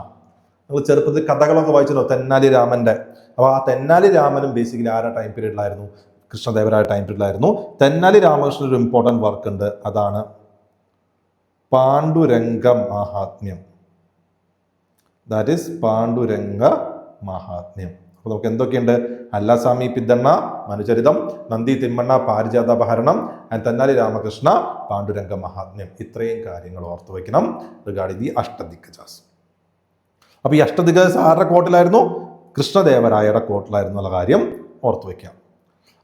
Speaker 1: നിങ്ങൾ ചെറുപ്പത്തിൽ കഥകളൊക്കെ വായിച്ചല്ലോ തെന്നാലി രാമന്റെ. അപ്പോൾ ആ തെന്നാലി രാമനും ബേസിക്കലി ആരുടെ ടൈം പീരീഡിലായിരുന്നു? കൃഷ്ണദേവരായ ടൈം പീരീഡിലായിരുന്നു. തെന്നാലി രാമകൃഷ്ണൻ ഒരു ഇമ്പോർട്ടൻറ്റ് വർക്ക് ഉണ്ട്, അതാണ് പാണ്ഡുരംഗ മഹാത്മ്യം. ദാറ്റ് ഈസ് പാണ്ഡുരംഗ മഹാത്മ്യം. അപ്പോൾ നമുക്ക് എന്തൊക്കെയുണ്ട്? അല്ലാസാമി പിദ്ദണ്ണ മനുചരിതം, നന്ദി തിമ്മണ്ണ പാരിജാതാപഹരണം, ആൻഡ് തെന്നാലി രാമകൃഷ്ണ പാണ്ഡുരംഗ മഹാത്മ്യം. ഇത്രയും കാര്യങ്ങൾ ഓർത്തു വയ്ക്കണം റിഗാർഡിംഗ് ദി അഷ്ടദിഗ്ഗജാസ്. അപ്പോൾ ഈ അഷ്ടദിഗ്ഗജാസ് ആരുടെ കോർട്ടിലായിരുന്നു? കൃഷ്ണദേവരായയുടെ കോർട്ടിലായിരുന്നു എന്നുള്ള കാര്യം ഓർത്തു വയ്ക്കാം.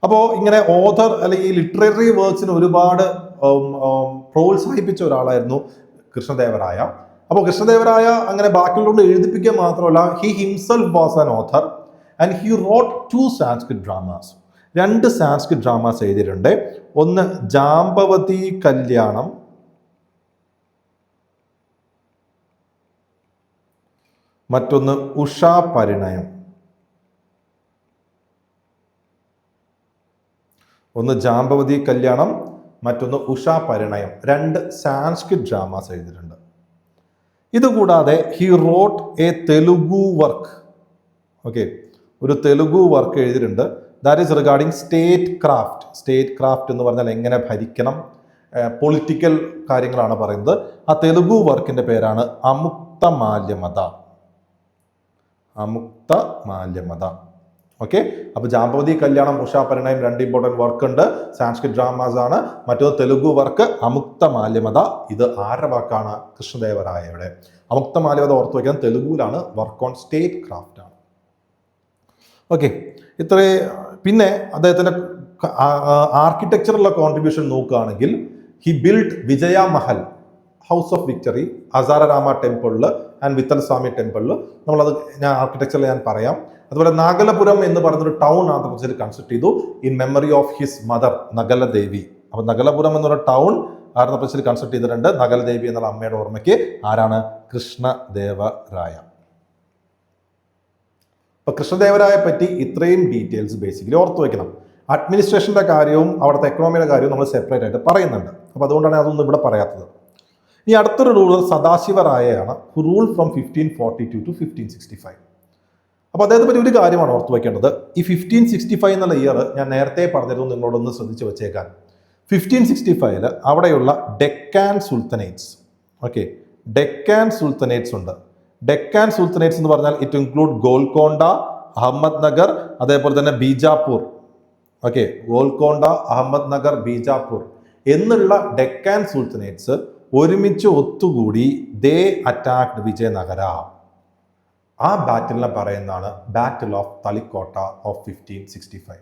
Speaker 1: അപ്പോൾ ഇങ്ങനെ ഓഥർ അല്ലെങ്കിൽ ലിറ്റററി വർക്ക്സിന് ഒരുപാട് പ്രോത്സാഹിപ്പിച്ച ഒരാളായിരുന്നു കൃഷ്ണദേവരായ. അപ്പോൾ കൃഷ്ണദേവരായ അങ്ങനെ ബാക്കിയുള്ളവരോട് എഴുതിപ്പിക്കുക മാത്രമല്ല, he himself was an author and he wrote 2 Sanskrit dramas. 2 Sanskrit dramas എഴുതിയിട്ടുണ്ട്. ഒന്ന് ജാംബവതി കല്യാണം, മറ്റൊന്ന് ഉഷാ പരിണയം. ഒന്ന് ജാംബവതി കല്യാണം, മറ്റൊന്ന് ഉഷാ പരിണയം. 2 സാൻസ്ക്രിറ്റ് ഡ്രാമാസ് എഴുതിയിട്ടുണ്ട്. ഇതുകൂടാതെ he wrote a Telugu work. Okay, ഒരു തെലുഗു വർക്ക് എഴുതിയിട്ടുണ്ട്. That is regarding state craft. State craft എന്ന് പറഞ്ഞാൽ എങ്ങനെ ഭരിക്കണം, പൊളിറ്റിക്കൽ കാര്യങ്ങളാണ് പറയുന്നത്. ആ തെലുഗു വർക്കിന്റെ പേരാണ് അമുക്തമാല്യമത. അമുക്തമാല്യമത. ഓക്കെ, അപ്പോൾ ജാംബവതി കല്യാണം, ഉഷാ പരിണയം 2 ഇമ്പോർട്ടൻറ്റ് വർക്ക് ഉണ്ട്. സാൻസ്ക്രിറ്റ് ഡ്രാമാസ് ആണ്. മറ്റൊന്ന് തെലുഗു വർക്ക് അമുക്തമാല്യമത. ഇത് ആരുടെ വാക്കാണ്? കൃഷ്ണദേവരായയുടെ. അമുക്തമാല്യമത ഓർത്തു വയ്ക്കാൻ, തെലുഗുവിലാണ്, work on state craft. Okay, ഇത്രേ. പിന്നെ അദ്ദേഹത്തിൻ്റെ ആർക്കിടെക്ചറുള്ള കോൺട്രിബ്യൂഷൻ നോക്കുകയാണെങ്കിൽ he build Vijaya Mahal, house of victory, Hazararama ടെമ്പിളിൽ ആൻഡ് വിത്തൽ സ്വാമി ടെമ്പിളിൽ. നമ്മളത് ആർക്കിടെക്ചറിൽ ഞാൻ പറയാം. അതുപോലെ നാഗലപുരം എന്ന് പറയുന്നൊരു ടൗൺ ആന്ധ്രാപ്രദേശിൽ കൺസ്ട്രക്ട് ചെയ്തു in memory of his mother Nagaladevi. അപ്പോൾ നഗലപുരം എന്നൊരു ടൗൺ ആന്ധ്രാപ്രദേശിൽ കൺസ്ട്രക്ട് ചെയ്തിട്ടുണ്ട് നഗലദേവി എന്നുള്ള അമ്മയുടെ ഓർമ്മയ്ക്ക്. ആരാണ്? കൃഷ്ണദേവരായ. അപ്പോൾ കൃഷ്ണദേവരായ പറ്റി ഇത്രയും ഡീറ്റെയിൽസ് ബേസിക്കലി ഓർത്തു വയ്ക്കണം. അഡ്മിനിസ്ട്രേഷൻ്റെ കാര്യവും അവിടുത്തെ എക്കണോമിയുടെ കാര്യവും നമ്മൾ സെപ്പറേറ്റ് ആയിട്ട് പറയുന്നുണ്ട്. അപ്പോൾ അതുകൊണ്ടാണ് അതൊന്നും ഇവിടെ പറയാത്തത്. ഈ അടുത്തൊരു റൂളർ സദാശിവരായയാണ്, ഹു റൂൾ ഫ്രം 1542 to 1565. അപ്പോൾ അദ്ദേഹത്തെ പറ്റി ഒരു കാര്യമാണ് ഓർത്തു വയ്ക്കേണ്ടത്. ഈ 1565 എന്നുള്ള ഇയർ ഞാൻ നേരത്തെ പറഞ്ഞിരുന്നു, നിങ്ങളോടൊന്ന് ശ്രദ്ധിച്ച് വെച്ചേക്കാൻ. 1565 അവിടെയുള്ള ഡെക്കാൻ സുൽത്തനേറ്റ്സ്, ഓക്കെ, ഡെക്കാൻ സുൽത്തനേറ്റ്സ് ഉണ്ട്. ഡെക്കാൻ സുൽത്തനേറ്റ്സ് എന്ന് പറഞ്ഞാൽ ഇറ്റ് ഇൻക്ലൂഡ് ഗോൽക്കൊണ്ട, അഹമ്മദ് നഗർ, അതേപോലെ തന്നെ ബീജാപ്പൂർ. ഓക്കെ, ഗോൽക്കൊണ്ട, അഹമ്മദ് നഗർ, ബീജാപ്പൂർ എന്നുള്ള ഡെക്കാൻ സുൽത്തനേറ്റ്സ് ഒരുമിച്ച് ഒത്തുകൂടി ദേ അറ്റാക്ട് വിജയനഗര. ആ ബാറ്റിലിനെ പറയുന്നതാണ് battle of Talikota of 1565.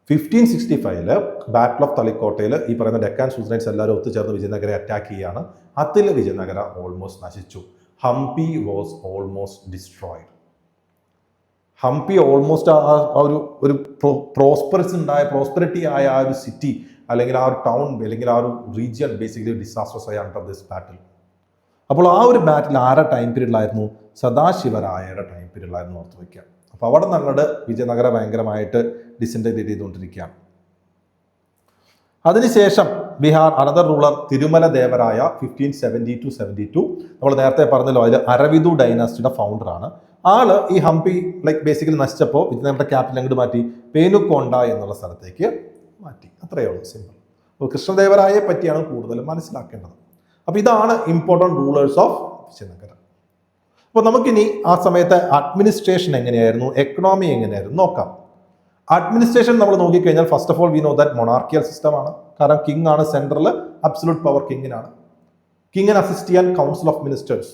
Speaker 1: 1565 battle of തളിക്കോട്ടയിൽ ഈ പറയുന്ന ഡെക്കാൻ സുൽത്തനേറ്റ്സ് എല്ലാവരും ഒത്തുചേർന്ന് വിജയനഗരെ അറ്റാക്ക് ചെയ്യുകയാണ്. അതിൽ വിജയനഗര ഓൾമോസ്റ്റ് നശിച്ചു. Hampi was almost destroyed. Hampi almost ഒരു പ്രോസ്പെറിറ്റി ആയ ആ ഒരു സിറ്റി അല്ലെങ്കിൽ ആ ഒരു ടൗൺ അല്ലെങ്കിൽ ആ ഒരു റീജിയൻ ബേസിക്കലി ഡിസാസ്റ്റർസ് ആയി അണ്ടർ ദിസ് ബാറ്റിൽ. അപ്പോൾ ആ ഒരു ബാറ്റിൽ ആരുടെ ടൈം പീരീഡിലായിരുന്നു? സദാശിവരായയുടെ ടൈം പീരീഡിലായിരുന്നു, ഓർത്ത് വയ്ക്കുക. അപ്പോൾ അവിടെ നിങ്ങളുടെ വിജയനഗര ഭയങ്കരമായിട്ട് ഡിസിൻറ്റഗ്രേറ്റ് ചെയ്തുകൊണ്ടിരിക്കുകയാണ്. അതിനുശേഷം Bihar another ruler Tirumala Devaraya 1570 to 72. നമ്മൾ നേരത്തെ പറഞ്ഞല്ലോ, അതിൽ അരവിന്ദു ഡൈനാസ്റ്റിയുടെ ഫൗണ്ടറാണ്. ആള് ഈ ഹംപി ബേസിക്കലി നശിച്ചപ്പോൾ വിജയനഗരയുടെ ക്യാപിറ്റൽ അങ്ങോട്ട് മാറ്റി പേനുക്കൊണ്ട എന്നുള്ള സ്ഥലത്തേക്ക് മാറ്റി. അത്രയേ ഉള്ളൂ, സിമ്പിൾ. അപ്പോൾ കൃഷ്ണദേവരായയെ പറ്റിയാണ് കൂടുതലും മനസ്സിലാക്കേണ്ടത്. അപ്പോൾ ഇതാണ് ഇമ്പോർട്ടൻറ്റ് റൂളേഴ്സ് ഓഫ് വിജയനഗര. അപ്പോൾ നമുക്കിനി ആ സമയത്തെ അഡ്മിനിസ്ട്രേഷൻ എങ്ങനെയായിരുന്നു, എക്കണോമി എങ്ങനെയായിരുന്നു നോക്കാം. അഡ്മിനിസ്ട്രേഷൻ നമ്മൾ നോക്കിക്കഴിഞ്ഞാൽ first of all we know that monarchial സിസ്റ്റമാണ്. കാരണം കിങ് ആണ് സെൻട്രൽ, അബ്സല്യൂട്ട് പവർ കിങ്ങിനാണ്. കിങ്ങിനെ അസിസ്റ്റ് ചെയ്യാൻ കൗൺസിൽ ഓഫ് മിനിസ്റ്റേഴ്സ്,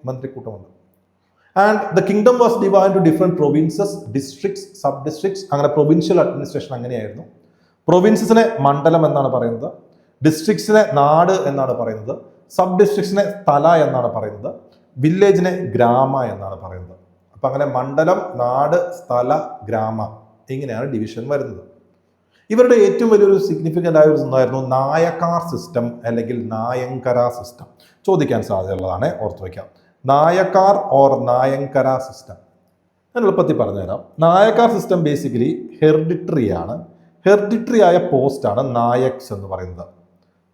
Speaker 1: മന്ത്രിക്കൂട്ടമുണ്ട്. And the kingdom was divide to different provinces, districts, sub districts. അങ്ങനെ പ്രൊവിൻഷ്യൽ അഡ്മിനിസ്ട്രേഷൻ അങ്ങനെയായിരുന്നു. പ്രൊവിൻസസിനെ മണ്ഡലം എന്നാണ് പറയുന്നത്, ഡിസ്ട്രിക്ട്സിനെ നാട് എന്നാണ് പറയുന്നത്, സബ് ഡിസ്ട്രിക്ട്സിനെ സ്ഥല എന്നാണ് പറയുന്നത്, വില്ലേജിനെ ഗ്രാമ എന്നാണ് പറയുന്നത്. അപ്പം അങ്ങനെ മണ്ഡലം, നാട്, സ്ഥല, ഗ്രാമ ഇങ്ങനെയാണ് ഡിവിഷൻ വരുന്നത്. ഇവരുടെ ഏറ്റവും വലിയൊരു സിഗ്നിഫിക്കൻ്റ് ആയ ഒരു ഒന്നായിരുന്നു നായക്കാർ സിസ്റ്റം അല്ലെങ്കിൽ നായങ്കര സിസ്റ്റം. ചോദിക്കാൻ സാധ്യതയുള്ളതാണ്, ഓർത്ത് വയ്ക്കാം. നായക്കാർ ഓർ നായങ്കര സിസ്റ്റം ഞാൻ എളുപ്പത്തിൽ പറഞ്ഞുതരാം. നായക്കാർ സിസ്റ്റം ബേസിക്കലി ഹെറിഡിറ്ററി ആണ്. ഹെറിഡിറ്ററി ആയ പോസ്റ്റാണ് നായക്സ് എന്ന് പറയുന്നത്.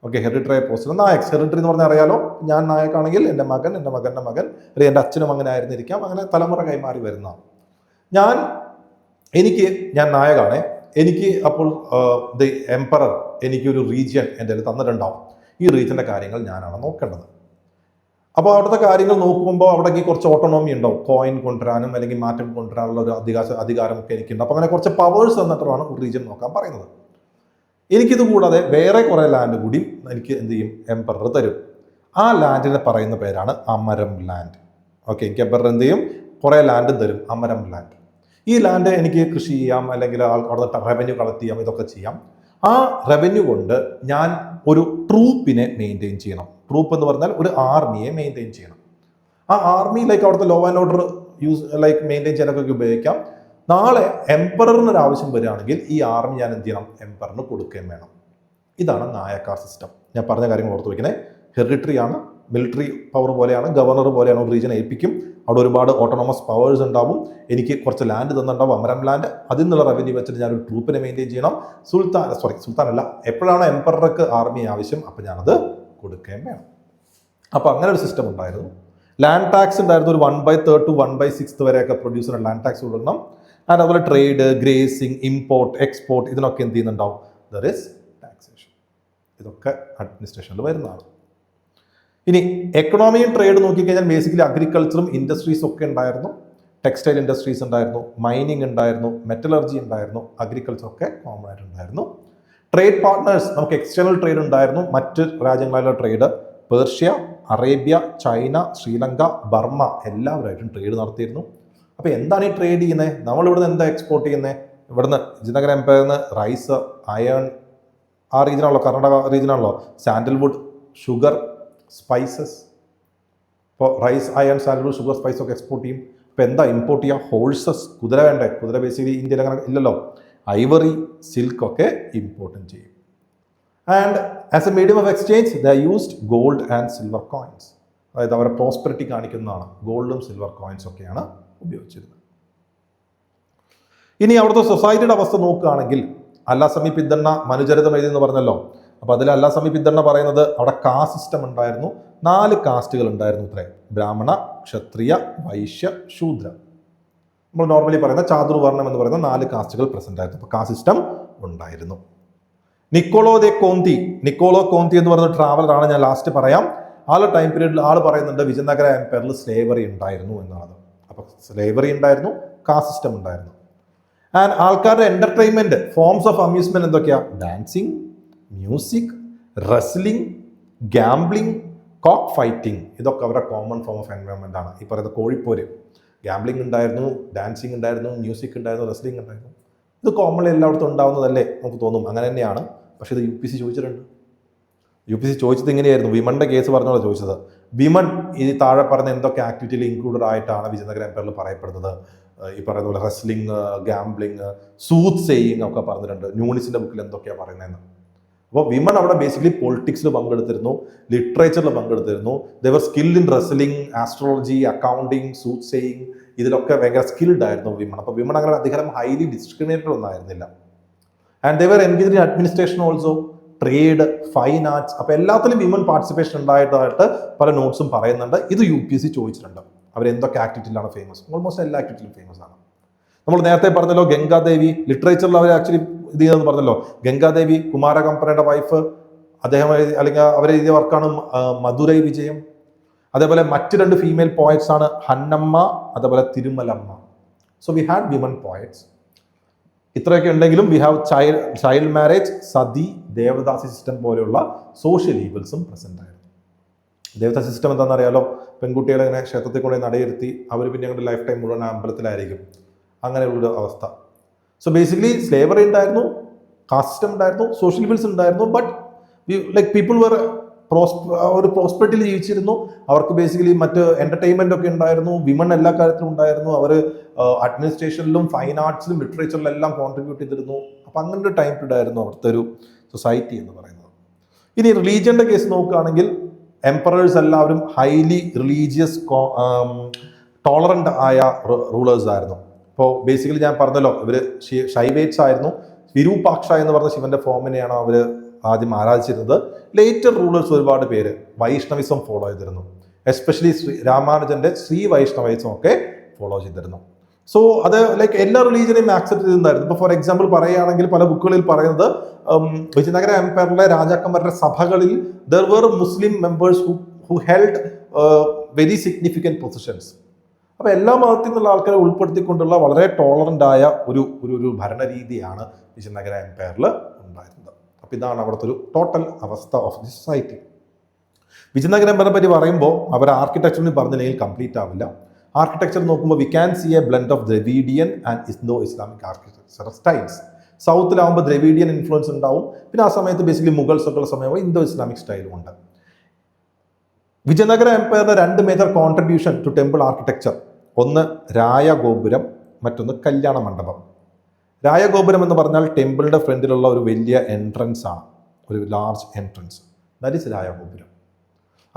Speaker 1: ഓക്കെ, ഹെറിഡിറ്ററി ആയ പോസ്റ്റ് നായക്സ്. ഹെറിഡിറ്ററി എന്ന് പറഞ്ഞാൽ അറിയാലോ, ഞാൻ നായക്കാണെങ്കിൽ എൻ്റെ മകൻ, എൻ്റെ മകൻ്റെ മകൻ, അല്ലെങ്കിൽ എൻ്റെ അച്ഛനും അങ്ങനെ ആയിരുന്നിരിക്കാം. അങ്ങനെ തലമുറ കൈമാറി വരുന്നതാണ്. ഞാൻ നായകാണ്. എനിക്ക് അപ്പോൾ ദി എംപറർ എനിക്കൊരു റീജിയൻ എൻ്റെ കയ്യിൽ തന്നിട്ടുണ്ടാവും. ഈ റീജിയൻ്റെ കാര്യങ്ങൾ ഞാനാണ് നോക്കേണ്ടത്. അപ്പോൾ അവിടുത്തെ കാര്യങ്ങൾ നോക്കുമ്പോൾ അവിടേക്ക് കുറച്ച് ഓട്ടോണോമി ഉണ്ടാവും. കോയിൻ കൊണ്ടുവരാനും അല്ലെങ്കിൽ മാറ്റം കൊണ്ടുവരാനുള്ള ഒരു അധികാരമൊക്കെ എനിക്കുണ്ട്. അപ്പോൾ അങ്ങനെ കുറച്ച് പവേഴ്സ് തന്നിട്ടാണ് ഒരു റീജിയൻ നോക്കാൻ പറയുന്നത്. എനിക്കിത് കൂടാതെ വേറെ കുറേ ലാൻഡ് കൂടി എനിക്ക് എന്ത് ചെയ്യും, എംപറർ തരും. ആ ലാൻഡിനെ പറയുന്ന പേരാണ് അമരം ലാൻഡ്. ഓക്കെ, എനിക്ക് എംപറർ എന്ത് ചെയ്യും, കുറേ ലാൻഡ് തരും, അമരം ലാൻഡ്. ഈ ലാൻഡ് എനിക്ക് കൃഷി ചെയ്യാം, അല്ലെങ്കിൽ അവിടെ റവന്യൂ കളക്ട് ചെയ്യാം, ഇതൊക്കെ ചെയ്യാം. ആ റവന്യൂ കൊണ്ട് ഞാൻ ഒരു ട്രൂപ്പിനെ മെയിൻറ്റെയിൻ ചെയ്യണം. ട്രൂപ്പ് എന്ന് പറഞ്ഞാൽ ഒരു ആർമിയെ മെയിൻറ്റെയിൻ ചെയ്യണം. ആ ആർമി ലൈക്ക് അവിടുത്തെ law and order like maintain ചെയ്യാനൊക്കെ ഉപയോഗിക്കാം. നാളെ എംപററിന് ഒരു ആവശ്യം വരികയാണെങ്കിൽ ഈ ആർമി ഞാൻ എന്ത് ചെയ്യണം, എംപററിന് കൊടുക്കുകയും വേണം. ഇതാണ് നായക്കാർ സിസ്റ്റം. ഞാൻ പറഞ്ഞ കാര്യങ്ങൾ ഓർത്ത് വയ്ക്കണേ. ഹെറിഡിറ്ററി ആണ്, മിലിറ്ററി പവർ പോലെയാണ്, ഗവർണർ പോലെയാണ്. ഒരു റീജിയൻ ഏൽപ്പിക്കും, അവിടെ ഒരുപാട് ഓട്ടോണമസ് പവേഴ്സ് ഉണ്ടാവും. എനിക്ക് കുറച്ച് ലാൻഡ് തന്നിട്ടുണ്ടാവും, അമരം ലാൻഡ്. അതിൽ നിന്നുള്ള റവന്യൂ വെച്ചിട്ട് ഞാനൊരു ട്രൂപ്പിനെ മെയിൻറ്റെയിൻ ചെയ്യണം. സുൽത്താൻ അല്ല, എപ്പോഴാണ് എംപറർക്ക് ആർമി ആവശ്യം അപ്പോൾ ഞാനത് കൊടുക്കുകയും വേണം. അപ്പോൾ അങ്ങനെ ഒരു സിസ്റ്റം ഉണ്ടായിരുന്നു. ലാൻഡ് ടാക്സ് ഉണ്ടായിരുന്നു. ഒരു 1/3 to 1/6 വരെയൊക്കെ പ്രൊഡ്യൂസറിന് ലാൻഡ് ടാക്സ് കൊടുക്കണം. ആൻഡ് അതുപോലെ ട്രേഡ്, ഗ്രേസിംഗ്, ഇമ്പോർട്ട്, എക്സ്പോർട്ട്, ഇതിനൊക്കെ എന്ത് ചെയ്യുന്നുണ്ടാവും, ദർ ഇസ് ടാക്സേഷൻ. ഇതൊക്കെ അഡ്മിനിസ്ട്രേഷനിൽ വരുന്നതാണ്. ഇനി എക്കണോമിയും ട്രേഡ് നോക്കിക്കഴിഞ്ഞാൽ ബേസിക്കലി അഗ്രികൾച്ചറും ഇൻഡസ്ട്രീസും ഒക്കെ ഉണ്ടായിരുന്നു. ടെക്സ്റ്റൈൽ ഇൻഡസ്ട്രീസ് ഉണ്ടായിരുന്നു, മൈനിങ് ഉണ്ടായിരുന്നു, മെറ്റലർജി ഉണ്ടായിരുന്നു, അഗ്രികൾച്ചർ ഒക്കെ കോമൺ ആയിട്ടുണ്ടായിരുന്നു. ട്രേഡ് പാർട്ട്നേഴ്സ്, നമുക്ക് എക്സ്റ്റേണൽ ട്രേഡ് ഉണ്ടായിരുന്നു. മറ്റ് രാജ്യങ്ങളിലെ trade Persia, Arabia, China, Sri Lanka, Burma എല്ലാവരുമായിട്ടും ട്രേഡ് നടത്തിയിരുന്നു. അപ്പോൾ എന്താണ് ഈ ട്രേഡ് ചെയ്യുന്നത്? നമ്മളിവിടുന്ന് എന്താ എക്സ്പോർട്ട് ചെയ്യുന്നത്? ഇവിടുന്ന് വിജയനഗര എംപയറിൽ നിന്ന് റൈസ്, അയൺ, ആ റീജിയനാണല്ലോ, കർണാടക റീജിയനാണല്ലോ, സാൻഡൽവുഡ്, ഷുഗർ, സ്പൈസസ്. ഇപ്പോൾ rice, iron, sandalwood, sugar, spice ഒക്കെ എക്സ്പോർട്ട് ചെയ്യും. അപ്പോൾ എന്താ ഇമ്പോർട്ട് ചെയ്യുക? ഹോഴ്സസ്, കുതിര വേണ്ടേ? കുതിര ബേസിക്കലി ഇന്ത്യയിൽ അങ്ങനെ ഇല്ലല്ലോ. ഐവറി, സിൽക്ക് ഒക്കെ ഇമ്പോർട്ടും ചെയ്യും. And as A medium of exchange the used gold and silver coins. അതായത് അവരുടെ പ്രോസ്പെറിറ്റി കാണിക്കുന്നതാണ്. ഗോൾഡും സിൽവർ കോയിൻസ് ഒക്കെയാണ് ഉപയോഗിച്ചിരുന്നത്. ഇനി അവിടുത്തെ സൊസൈറ്റിയുടെ അവസ്ഥ നോക്കുകയാണെങ്കിൽ, അല്ലാസമി പിദ്ദണ്ണ മനുചരിതം എഴുതി എന്ന് പറഞ്ഞല്ലോ. അപ്പോൾ അതിൽ അല്ലാസമി പിദ്ദണ്ണ പറയുന്നത് അവിടെ കാസ്റ്റ് സിസ്റ്റം ഉണ്ടായിരുന്നു. 4 കാസ്റ്റുകൾ ഉണ്ടായിരുന്നു ഇത്രേ: ബ്രാഹ്മണ, ക്ഷത്രിയ, വൈശ്യ, ശൂദ്ര. നമ്മൾ നോർമലി പറയുന്ന ചാതുർവർണ്ണം എന്ന് പറയുന്ന 4 കാസ്റ്റുകൾ പ്രസന്റ് ആയിരുന്നു. അപ്പോൾ കാസ്റ്റ് സിസ്റ്റം ഉണ്ടായിരുന്നു. നിക്കോളോ കോന്തി എന്ന് പറയുന്ന ട്രാവലറാണ്, ഞാൻ ലാസ്റ്റ് പറയാം. ആ ടൈം പീരീഡിൽ ആൾ പറയുന്നുണ്ട് വിജയനഗര എംപയറിൽ സ്ലേവറി ഉണ്ടായിരുന്നു എന്നാണ്. അപ്പോൾ സ്ലേവറി ഉണ്ടായിരുന്നു, കാസ്റ്റ് സിസ്റ്റം ഉണ്ടായിരുന്നു. ആൻഡ് ആൾക്കാരുടെ എന്റർടൈൻമെന്റ് ഫോംസ് ഓഫ് അമ്യൂസ്മെന്റ് എന്തൊക്കെയാ? Dancing, music, wrestling, gambling, cock fighting. ഇതൊക്കെ അവരുടെ കോമൺ ഫോം ഓഫ് എൻവയോൺമെന്റ് ആണ്. ഈ പറയുന്ന കോഴിപ്പോര്, ഗാംബ്ലിംഗ് ഉണ്ടായിരുന്നു, ഡാൻസിങ് ഉണ്ടായിരുന്നു, മ്യൂസിക് ഉണ്ടായിരുന്നു, റെസ്ലിംഗ് ഉണ്ടായിരുന്നു. ഇത് കോമൺലി എല്ലായിടത്തും ഉണ്ടാവുന്നതല്ലേ നമുക്ക് തോന്നും, അങ്ങനെ തന്നെയാണ്. പക്ഷേ ഇത് UPSC ചോദിച്ചിട്ടുണ്ട്. UPSC ചോദിച്ചത് ഇങ്ങനെയായിരുന്നു. വിമന്റെ കേസ് പറഞ്ഞോളാം ചോദിച്ചത്. വിമൻ ഈ താഴെ പറഞ്ഞ എന്തൊക്കെ ആക്ടിവിറ്റിയിൽ ഇൻക്ലൂഡഡ് ആയിട്ടാണ് വിജയനഗര എംപയറിൽ പറയപ്പെടുന്നത്? ഈ പറയുന്ന പോലെ റെസ്ലിംഗ്, ഗാംബ്ലിംഗ്, സൂത്ത് സേയിങ് ഒക്കെ പറഞ്ഞിട്ടുണ്ട്. ന്യൂണിസിന്റെ ബുക്കിൽ എന്തൊക്കെയാണ് പറയുന്നതെന്ന്. അപ്പോൾ വിമൻ അവിടെ ബേസിക്കലി പൊളിറ്റിക്സിൽ പങ്കെടുത്തിരുന്നു, ലിറ്ററേച്ചറിൽ പങ്കെടുത്തിരുന്നു. They skilled in wrestling, astrology, accounting, soothsaying, ഇതിലൊക്കെ ഭയങ്കര സ്കിൽഡ് ആയിരുന്നു വിമൺ. അപ്പോൾ വിമൺ അങ്ങനെ അധികം ഹൈലി ഡിസ്ക്രിമിനേറ്റഡ് ഒന്നും ആയിരുന്നില്ല. And they were engaged in administration also, trade, fine arts. അപ്പോൾ എല്ലാത്തിലും വിമൻ പാർട്ടിസിപ്പേഷൻ ഉണ്ടായിട്ടായിട്ട് പല നോട്ട്സും പറയുന്നുണ്ട്. ഇത് UPSC ചോദിച്ചിട്ടുണ്ട്. അവർ എന്തൊക്കെ ആക്ടിവിറ്റിയിലാണ് ഫേമസ്? ഓൾമോസ്റ്റ് എല്ലാ ആക്ടിവിറ്റിയിലും ഫേമസ് ആണ്. നമ്മൾ നേരത്തെ പറഞ്ഞല്ലോ ഗംഗാദേവി, ലിറ്ററേച്ചറിൽ അവർ ആക്ച്വലി ഇത് ചെയ്തെന്ന് പറഞ്ഞല്ലോ. ഗംഗാദേവി, കുമാര കമ്പനയുടെ വൈഫ്, അദ്ദേഹം അല്ലെങ്കിൽ അവരെഴുതിയ വർക്കാണ് മധുരൈ വിജയം. അതേപോലെ മറ്റ് 2 ഫീമെയിൽ പോയറ്റ്സ് ആണ് ഹന്നമ്മ, അതേപോലെ Tirumalamma. So we had women poets. ഇത്രയൊക്കെ ഉണ്ടെങ്കിലും we have child marriage, sati, devadasi system പോലെയുള്ള സോഷ്യൽ ഈവൽസും പ്രസന്റ് ആയിരുന്നു. ദേവദാസി സിസ്റ്റം എന്താണെന്ന് അറിയാലോ? പെൺകുട്ടികളെ ഇങ്ങനെ ക്ഷേത്രത്തിൽ കൊണ്ടുപോയി നടയിരുത്തി അവർ പിന്നെ ഞങ്ങളുടെ ലൈഫ് ടൈം മുഴുവൻ അമ്പലത്തിലായിരിക്കും. അങ്ങനെയുള്ളൊരു അവസ്ഥ. സോ ബേസിക്കലി സ്ലേവറി ഉണ്ടായിരുന്നു, കാസ്റ്റ് സിസ്റ്റം ഉണ്ടായിരുന്നു, സോഷ്യൽ ഈവൽസ് ഉണ്ടായിരുന്നു. ബട്ട് ലൈക്ക് പീപ്പിൾ വർ ഒരു പ്രോസ്പെരിറ്റിയിൽ ജീവിച്ചിരുന്നു. അവർക്ക് ബേസിക്കലി മറ്റ് എന്റർടൈൻമെന്റ് ഒക്കെ ഉണ്ടായിരുന്നു. വിമൺ എല്ലാ കാര്യത്തിലും ഉണ്ടായിരുന്നു. അവർ അഡ്മിനിസ്ട്രേഷനിലും ഫൈൻ ആർട്സിലും ലിറ്ററേച്ചറിലും എല്ലാം കോൺട്രിബ്യൂട്ട് ചെയ്തിരുന്നു. അപ്പം അങ്ങനെ ഒരു ടൈം പീരീഡ് ആയിരുന്നു അവിടുത്തെ ഒരു സൊസൈറ്റി എന്ന് പറയുന്നത്. ഇനി റിലീജിയന്റെ കേസ് നോക്കുകയാണെങ്കിൽ എംപറേഴ്സ് എല്ലാവരും ഹൈലി റിലീജിയസ് ടോളറന്റ് ആയ റൂളേഴ്സ് ആയിരുന്നു. ഇപ്പോൾ ബേസിക്കലി ഞാൻ പറഞ്ഞല്ലോ ഇവർ ഷൈവേറ്റ്സ് ആയിരുന്നു. വിരൂപാക്ഷ എന്ന് പറഞ്ഞ ശിവന്റെ ഫോമിനെയാണ് അവർ ആദ്യം ആരാധിച്ചിരുന്നത്. ലേറ്റർ റൂളേഴ്സ് ഒരുപാട് പേര് വൈഷ്ണവിസം ഫോളോ ചെയ്തിരുന്നു. എസ്പെഷ്യലി രാമാനുജന്റെ ശ്രീ വൈഷ്ണവിസം ഒക്കെ ഫോളോ ചെയ്തിരുന്നു. സോ അത് ലൈക്ക് എല്ലാ റിലീജിയനെയും ആക്സെപ്റ്റ് ചെയ്തിട്ടുണ്ടായിരുന്നു. ഇപ്പോൾ ഫോർ എക്സാമ്പിൾ പറയുകയാണെങ്കിൽ പല ബുക്കുകളിൽ പറയുന്നത് വിജയനഗര എംപയറിലെ രാജാക്കന്മാരുടെ സഭകളിൽ there were Muslim members who held very significant positions. അപ്പോൾ എല്ലാ മതത്തിൽ നിന്നുള്ള ആൾക്കാരെ ഉൾപ്പെടുത്തിക്കൊണ്ടുള്ള വളരെ ടോളറൻ്റ് ആയ ഒരു ഭരണരീതിയാണ് വിജയനഗര എംപയറിൽ ഉണ്ടായിരുന്നത്. അപ്പോൾ ഇതാണ് അവിടുത്തെ ഒരു ടോട്ടൽ അവസ്ഥ ഓഫ് ദി സൊസൈറ്റി. വിജയനഗര എംപയറിനെ പറ്റി പറയുമ്പോൾ അവർ ആർക്കിടെക്ചറിന് പറഞ്ഞില്ലെങ്കിൽ കംപ്ലീറ്റ് ആവില്ല. ആർക്കിടെക്ചർ നോക്കുമ്പോൾ we can see a blend of Dravidian and Indo Islamic architecture styles. സൗത്തിലാവുമ്പോൾ ദ്രവീഡിയൻ ഇൻഫ്ലുവൻസ് ഉണ്ടാവും. പിന്നെ ആ സമയത്ത് ബേസിക്കലി മുഗൾസ് ഒക്കെ ഉള്ള സമയമായി ഇന്തോ ഇസ്ലാമിക് സ്റ്റൈലും ഉണ്ട്. വിജയനഗര എംപയറിന്റെ 2 major contribution to temple architecture, ഒന്ന് രായഗോപുരം, മറ്റൊന്ന് കല്യാണ മണ്ഡപം. രായഗോപുരം എന്ന് പറഞ്ഞാൽ ടെമ്പിളിന്റെ ഫ്രണ്ടിലുള്ള ഒരു വലിയ എൻട്രൻസ് ആണ്, ഒരു ലാർജ് എൻട്രൻസ്, ദാറ്റ് ഈസ് രായഗോപുരം.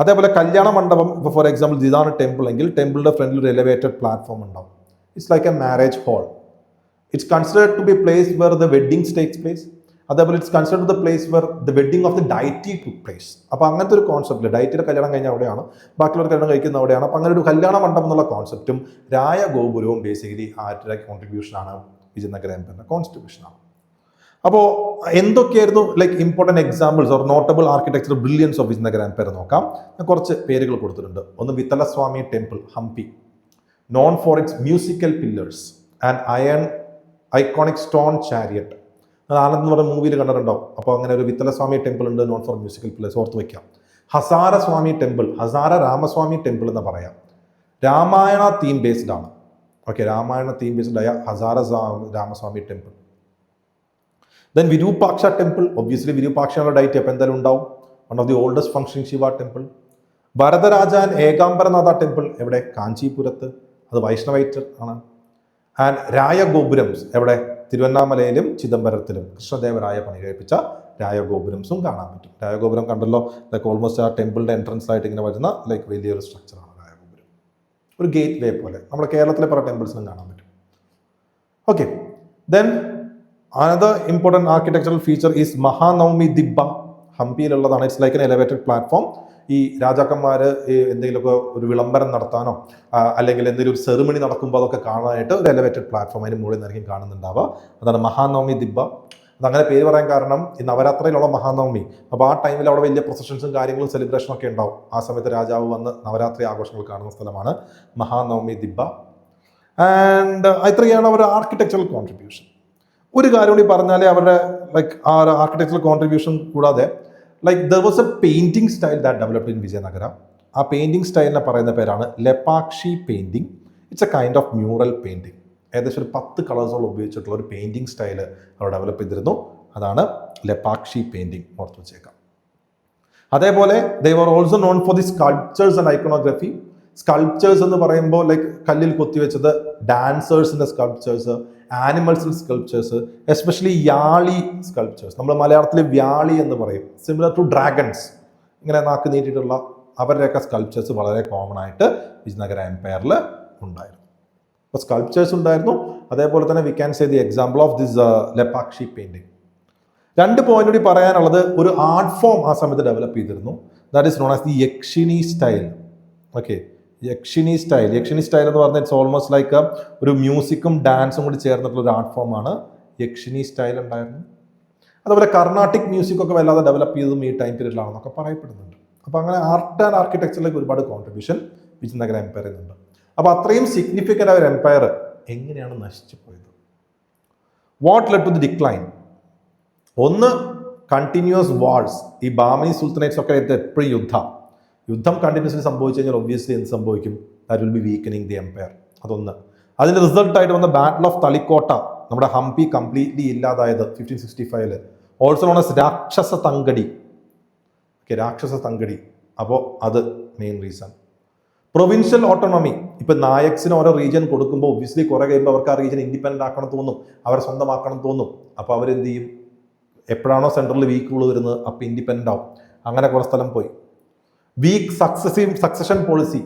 Speaker 1: അതേപോലെ കല്യാണ മണ്ഡപം, ഇപ്പോൾ ഫോർ എക്സാമ്പിൾ ഇതാണ് ടെമ്പിൾ എങ്കിൽ ടെമ്പിളിന്റെ ഫ്രണ്ടിൽ ഒരു എലിവേറ്റഡ് പ്ലാറ്റ്ഫോം ഉണ്ടാവും. It's like a marriage hall. It's considered to be place where the wedding takes place. അതേപോലെ it's considered the place where the wedding of the deity to place. അപ്പോൾ അങ്ങനത്തെ ഒരു കോൺസെപ്റ്റിൽ ഡൈറ്റിയുടെ കല്യാണം കഴിഞ്ഞാൽ അവിടെയാണ്, ബാക്കിയുള്ള കല്യാണം കഴിക്കുന്ന അവിടെയാണ്. അപ്പോൾ അങ്ങനെ ഒരു കല്യാണ മണ്ഡപം എന്നുള്ള കോൺസെപ്റ്റും രായഗോപുരവും ബേസിക്കലി ആരുടെ കോൺട്രിബ്യൂഷനാണ്? വിജയനഗര എംപയറിന്റെ കോൺസ്റ്റിറ്റ്യൂഷനാണ്. അപ്പോൾ എന്തൊക്കെയായിരുന്നു like important examples or notable architecture brilliance of Vijayanagara empire നോക്കാം. ഞാൻ കുറച്ച് പേരുകൾ കൊടുത്തിട്ടുണ്ട്. ഒന്ന് Vitthalaswami temple, Hampi, known for its musical pillars and iron iconic stone chariot. Anand എന്ന് പറയുന്ന മൂവിയിൽ കണ്ടിട്ടുണ്ടാവും. അപ്പോൾ അങ്ങനെ ഒരു വിത്തലസ്വാമി ടെമ്പിൾ ഉണ്ട്, നോൺ ഫോർ മ്യൂസിക്കൽ പില്ലേഴ്സ്, ഓർത്ത് വയ്ക്കാം. ഹസാര സ്വാമി ടെമ്പിൾ, ഹസാര രാമസ്വാമി ടെമ്പിൾ എന്ന് പറയാം. രാമായണ തീം ബേസ്ഡ് ആണ്. ഓക്കെ, രാമായണ തീം ബേസ്ഡ് ആയ Hazara Ramaswami temple. Then Virupaksha temple, obviously വിരൂപാക്ഷയുടെ ഡൈറ്റ് അപ്പോൾ എന്തായാലും ഉണ്ടാവും. One of the oldest functioning Shiva temple. Varadarajan Ekambaranatha temple, എവിടെ? കാഞ്ചീപുരത്ത്, അത് വൈഷ്ണവൈറ്റ് ആണ്. ആൻഡ് രായഗോപുരംസ് എവിടെ? തിരുവണ്ണാമലയിലും ചിദംബരത്തിലും കൃഷ്ണദേവരായ പണി കഴിപ്പിച്ച രായഗോപുരംസും കാണാൻ പറ്റും. രായഗോപുരം കണ്ടല്ലോ, ലൈക്ക് ഓൾമോസ്റ്റ് ആ ടെമ്പിളിന്റെ എൻട്രൻസ് ആയിട്ട് ഇങ്ങനെ വരുന്ന ലൈക്ക് വലിയൊരു സ്ട്രക്ചറാണ് രായഗോപുരം. ഒരു ഗേറ്റ് വേ പോലെ നമ്മുടെ കേരളത്തിലെ പല ടെമ്പിൾസിലും കാണാൻ പറ്റും. Okay, then another important architectural feature is Mahanavami Dibba, ഹംപിയിലുള്ളതാണ്. It's like an elevated platform. ഈ രാജാക്കന്മാർ എന്തെങ്കിലുമൊക്കെ ഒരു വിളംബരം നടത്താനോ അല്ലെങ്കിൽ എന്തെങ്കിലും ഒരു സെറിമണി നടക്കുമ്പോൾ അതൊക്കെ കാണാനായിട്ട് ഒരു എലിവേറ്റഡ് പ്ലാറ്റ്ഫോം അതിന് മുകളിൽ നിന്നായിരിക്കും കാണുന്നുണ്ടാവുക. അതാണ് മഹാനവമി ദിബ്ബ. അതങ്ങനെ പേര് പറയാൻ കാരണം ഈ നവരാത്രിയിലുള്ള മഹാനവമി. അപ്പോൾ ആ ടൈമിൽ അവിടെ വലിയ പ്രൊസഷൻസും കാര്യങ്ങളും സെലിബ്രേഷനും ഒക്കെ ഉണ്ടാവും. ആ സമയത്ത് രാജാവ് വന്ന് നവരാത്രി ആഘോഷങ്ങൾ കാണുന്ന സ്ഥലമാണ് മഹാനവമി ദിബ്ബ. ആൻഡ് ഇത്രയാണ് അവരുടെ ആർക്കിടെക്ചറൽ കോൺട്രിബ്യൂഷൻ. ഒരു കാര്യം കൂടി പറഞ്ഞാലേ അവരുടെ ലൈക്ക് ആ ആർക്കിടെക്ചറൽ കോൺട്രിബ്യൂഷൻ കൂടാതെ like there was a painting style that developed in Vijayanagara. ആ പെയിന്റിംഗ് സ്റ്റൈലിനെ പറയുന്ന പേരാണ് Lepakshi painting. It's a kind of mural painting. ഏകദേശം ഒരു 10 കളേഴ്സോളം ഉപയോഗിച്ചിട്ടുള്ള ഒരു പെയിന്റിംഗ് സ്റ്റൈല് അവർ ഡെവലപ്പ് ചെയ്തിരുന്നു. അതാണ് ലെപാക്ഷി പെയിന്റിംഗ്, ഓർത്ത് വെച്ചേക്കാം. അതേപോലെ they were also known for the sculptures and iconography. Sculptures എന്ന് പറയുമ്പോൾ ലൈക്ക് കല്ലിൽ കൊത്തിവെച്ചത്, ഡാൻസേഴ്സിന്റെ സ്കൾപ്ചേഴ്സ്, ആനിമൽസിന്റെ സ്കൾപ്ചേഴ്സ്, എസ്പെഷ്യലി യാളി സ്കൾപ്ചേഴ്സ്. നമ്മൾ മലയാളത്തിൽ വ്യാളി എന്ന് പറയും, സിമിലർ ടു ഡ്രാഗൺസ്, ഇങ്ങനെ നാക്ക് നീട്ടിയിട്ടുള്ള അവരുടെയൊക്കെ സ്കൾപ്ചേഴ്സ് വളരെ കോമൺ ആയിട്ട് വിജയനഗര എംപയറിൽ ഉണ്ടായിരുന്നു. അപ്പോൾ സ്കൾപ്ചേഴ്സ് ഉണ്ടായിരുന്നു. അതേപോലെ തന്നെ we can say the example of this Lepakshi painting. 2 point കൂടി പറയാനുള്ളത്, ഒരു ആർട്ട് ഫോം ആ സമയത്ത് ഡെവലപ്പ് ചെയ്തിരുന്നു. That is known as the Yakshini style. Okay, Yakshini style എന്ന് പറഞ്ഞാൽ ഇറ്റ്സ് ഓൾമോസ്റ്റ് ലൈക്ക് ഒരു മ്യൂസിക്കും ഡാൻസും കൂടി ചേർന്നിട്ടുള്ള ഒരു ആർട്ട് ഫോമാണ് യക്ഷിണി സ്റ്റൈൽ ഉണ്ടായിരുന്നു. അതുപോലെ കർണാട്ടിക് മ്യൂസിക് ഒക്കെ വല്ലാതെ ഡെവലപ്പ് ചെയ്തതും ഈ ടൈം പീരീഡിലാണെന്നൊക്കെ പറയപ്പെടുന്നുണ്ട്. അപ്പോൾ അങ്ങനെ ആർട്ട് ആൻഡ് ആർക്കിടെക്ചറിലേക്ക് ഒരുപാട് കോൺട്രിബ്യൂഷൻ വിജയനഗര എംപയറിനുണ്ട്. അപ്പോൾ അത്രയും സിഗ്നിഫിക്കൻ്റ് ആയ ഒരു എംപയർ എങ്ങനെയാണ് നശിച്ചു പോയത്? What led to the decline? ഒന്ന്, കണ്ടിന്യൂസ് വാർസ്. ഈ ബാമനി സുൽത്തനേറ്റ്സ് ഒക്കെ എപ്പോഴും യുദ്ധം കണ്ടിന്യൂസ്ലി സംഭവിച്ചു കഴിഞ്ഞാൽ ഒബ്വിയസ്ലി എന്ത് സംഭവിക്കും? That will be weakening the empire. അതൊന്ന്. അതിന്റെ റിസൾട്ടായിട്ട് വന്ന ബാറ്റിൽ ഓഫ് തളിക്കോട്ട, നമ്മുടെ ഹംപി കംപ്ലീറ്റ്ലി ഇല്ലാതായത് 1565. Also known as Rakshasa Tangadi. Okay, രാക്ഷസ തങ്കടി. അപ്പോൾ അത് മെയിൻ റീസൺ. Provincial autonomy. ഇപ്പം നായക്സിന് ഓരോ റീജിയൻ കൊടുക്കുമ്പോൾ ഒബ്വിയസ്ലി കുറേ കഴിയുമ്പോൾ അവർക്ക് ആ റീജിയൻ ഇൻഡിപെൻഡൻ്റ് ആക്കണം തോന്നും, അവരെ സ്വന്തമാക്കണം തോന്നും. അപ്പോൾ അവരെന്ത് ചെയ്യും? എപ്പോഴാണോ സെൻട്രലിൽ വീക്കുകൾ വരുന്നത് അപ്പോൾ ഇൻഡിപെൻഡൻ്റ് ആവും. അങ്ങനെ കുറേ സ്ഥലം പോയി. Weak succession policy,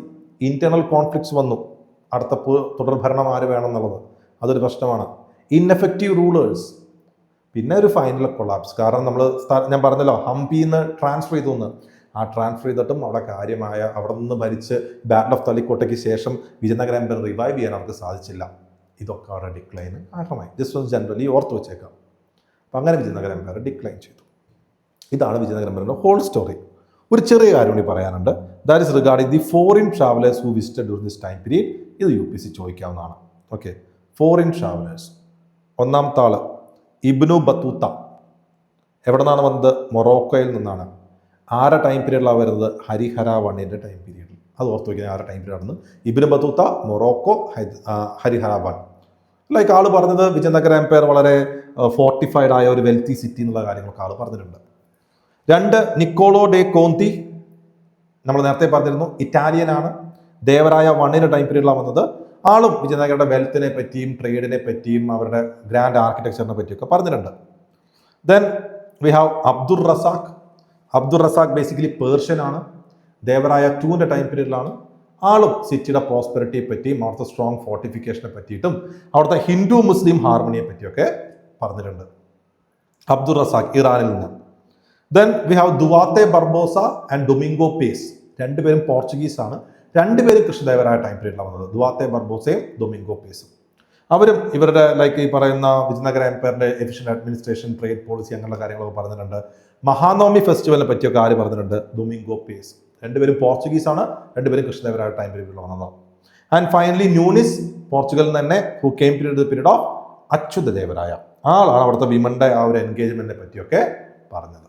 Speaker 1: internal conflicts വന്നു. അടുത്ത തുടർഭരണം ആര് വേണം എന്നുള്ളത് അതൊരു പ്രശ്നമാണ്. Ineffective rulers. പിന്നെ ഒരു ഫൈനൽ കൊളാപ്സ്. കാരണം ഞാൻ പറഞ്ഞല്ലോ ഹംപിന്ന് ട്രാൻസ്ഫർ ചെയ്തു എന്ന്. ആ ട്രാൻസ്ഫർ ചെയ്തിട്ടും അവിടെ കാര്യമായ അവിടെ നിന്ന് ഭരിച്ച് ബാറ്റിൽ ഓഫ് തളിക്കോട്ടയ്ക്ക് ശേഷം വിജയനഗര എംപയർ റിവൈവ് ചെയ്യാൻ അവർക്ക് സാധിച്ചില്ല. ഇതൊക്കെ അവരുടെ ഡിക്ലൈന് കാരണമായി. ജസ്റ്റ് ഒന്ന് ജനറലി ഓർത്ത് വെച്ചേക്കാം. അപ്പം അങ്ങനെ വിജയനഗര എംപയർ ഡിക്ലൈൻ ചെയ്തു. ഇതാണ് വിജയനഗര എംപയറിന്റെ ഹോൾ സ്റ്റോറി. ഒരു ചെറിയ കാര്യം കൂടി പറയാനുണ്ട്. That is regarding the foreign travellers who visited during this time period. ഇത് UPSC ചോദിക്കാവുന്നതാണ്. Okay, foreign travellers. ഒന്നാമത്തെ ആള് ഇബ്നു ബത്തൂത്ത. എവിടെ നിന്നാണ് വന്നത്? മൊറോക്കോയിൽ നിന്നാണ്. ആരുടെ ടൈം പീരീഡിലാണ് വരുന്നത്? ഹരിഹര 1 ടൈം പീരീഡിൽ. അത് ഓർത്ത് വയ്ക്കുന്നത് ആരുടെ ടൈം പീരീഡ് ആണെന്ന്. Ibn Battuta, Morocco, Harihara 1. Like ആൾ പറഞ്ഞത് വിജയനഗര എംപയർ വളരെ ഫോർട്ടിഫൈഡ് ആയ ഒരു വെൽത്തി സിറ്റി എന്നുള്ള കാര്യങ്ങളൊക്കെ ആൾ പറഞ്ഞിട്ടുണ്ട്. 2 നിക്കോളോ ഡെ കോന്തി, നമ്മൾ നേരത്തെ പറഞ്ഞിരുന്നു ഇറ്റാലിയൻ ആണ്, ദേവരായ 1 ടൈം പീരീഡിലാണ് വന്നത്. ആളും വിജയനഗരയുടെ വെൽത്തിനെ പറ്റിയും ട്രേഡിനെ പറ്റിയും അവരുടെ ഗ്രാൻഡ് ആർക്കിടെക്ചറിനെ പറ്റിയൊക്കെ പറഞ്ഞിട്ടുണ്ട്. Then we have Abdul Razak. Abdul Razak basically Persian ആണ്, ദേവരായ 2 ടൈം പീരീഡിലാണ്. ആളും സിറ്റിയുടെ പ്രോസ്പെറിറ്റിയെ പറ്റിയും അവിടുത്തെ സ്ട്രോങ് ഫോർട്ടിഫിക്കേഷനെ പറ്റിയിട്ടും അവിടുത്തെ ഹിന്ദു മുസ്ലിം ഹാർമണിയെ പറ്റിയൊക്കെ പറഞ്ഞിട്ടുണ്ട്. അബ്ദുൾ റസാഖ് ഇറാനിൽ നിന്ന്. ദെൻ വി ഹാവ് ദുവാത്തെ ബർബോസ ആൻഡ് ഡൊമിംഗോ പേസ്. 2 പേരും പോർച്ചുഗീസ് ആണ്, 2 പേരും കൃഷ്ണദേവരായ ടൈം പീരീഡിലാണ് വന്നത്, ദുവാത്തെ ബർബോസയും ഡൊമിംഗോ പേസും. അവരും ഇവരുടെ ലൈക്ക് ഈ പറയുന്ന വിജയനഗര എംപയറിന്റെ എഫിഷ്യന്റ് അഡ്മിനിസ്ട്രേഷൻ, ട്രേഡ് പോളിസി അങ്ങനെയുള്ള കാര്യങ്ങളൊക്കെ പറഞ്ഞിട്ടുണ്ട്. മഹാനവമി ഫെസ്റ്റിവലിനെ പറ്റിയൊക്കെ ആര് പറഞ്ഞിട്ടുണ്ട്? Domingo Paes. 2 പേരും പോർച്ചുഗീസ് ആണ്, 2 പേരും കൃഷ്ണദേവരായ ടൈം പീരീഡിൽ വന്നതാണ്. ആൻഡ് ഫൈനലി ന്യൂനിസ്, പോർച്ചുഗലിൽ തന്നെ, ഹു കെയിം പീരീഡ് ഓഫ് അച്യുതദേവരായ. ആളാണ് അവിടുത്തെ വിമന്റെ ആ ഒരു എൻഗേജ്മെന്റിനെ പറ്റിയൊക്കെ പറഞ്ഞത്.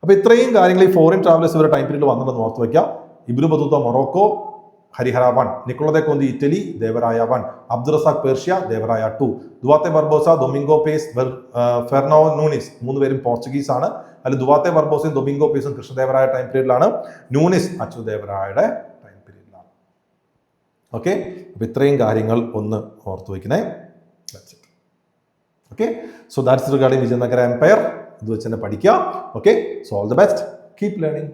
Speaker 1: അപ്പൊ ഇത്രയും കാര്യങ്ങൾ ഈ ഫോറിൻ ട്രാവലേഴ്സ് ഇവരുടെ ടൈം പീരീഡിൽ വന്നിട്ടുണ്ടെന്ന് ഓർത്ത് വയ്ക്കുക. Ibn Battuta Morocco, Harihara 1, Niccolo de Conti Italy, Devaraya 1, Abdul Razzaq Persia, Devaraya 2, ദുവാത്തെ Barbosa, Domingo Paes, Fernao Nuniz, 3 പേരും പോർച്ചുഗീസ് ആണ്. അതിൽ ദുവാത്തെ ബർബോസയും ഡൊമിംഗോ പേസും കൃഷ്ണദേവരായ ടൈം പീരീഡിലാണ്, നൂനിസ് അച്യുതദേവരായയുടെ ടൈം പീരീഡിലാണ്. ഓക്കെ, അപ്പൊ ഇത്രയും കാര്യങ്ങൾ ഒന്ന് ഓർത്തു വയ്ക്കണേ. Okay, so that's regarding Vijayanagara empire. ഇത് വെച്ച് തന്നെ പഠിക്കുക. Okay, so all the best, keep learning.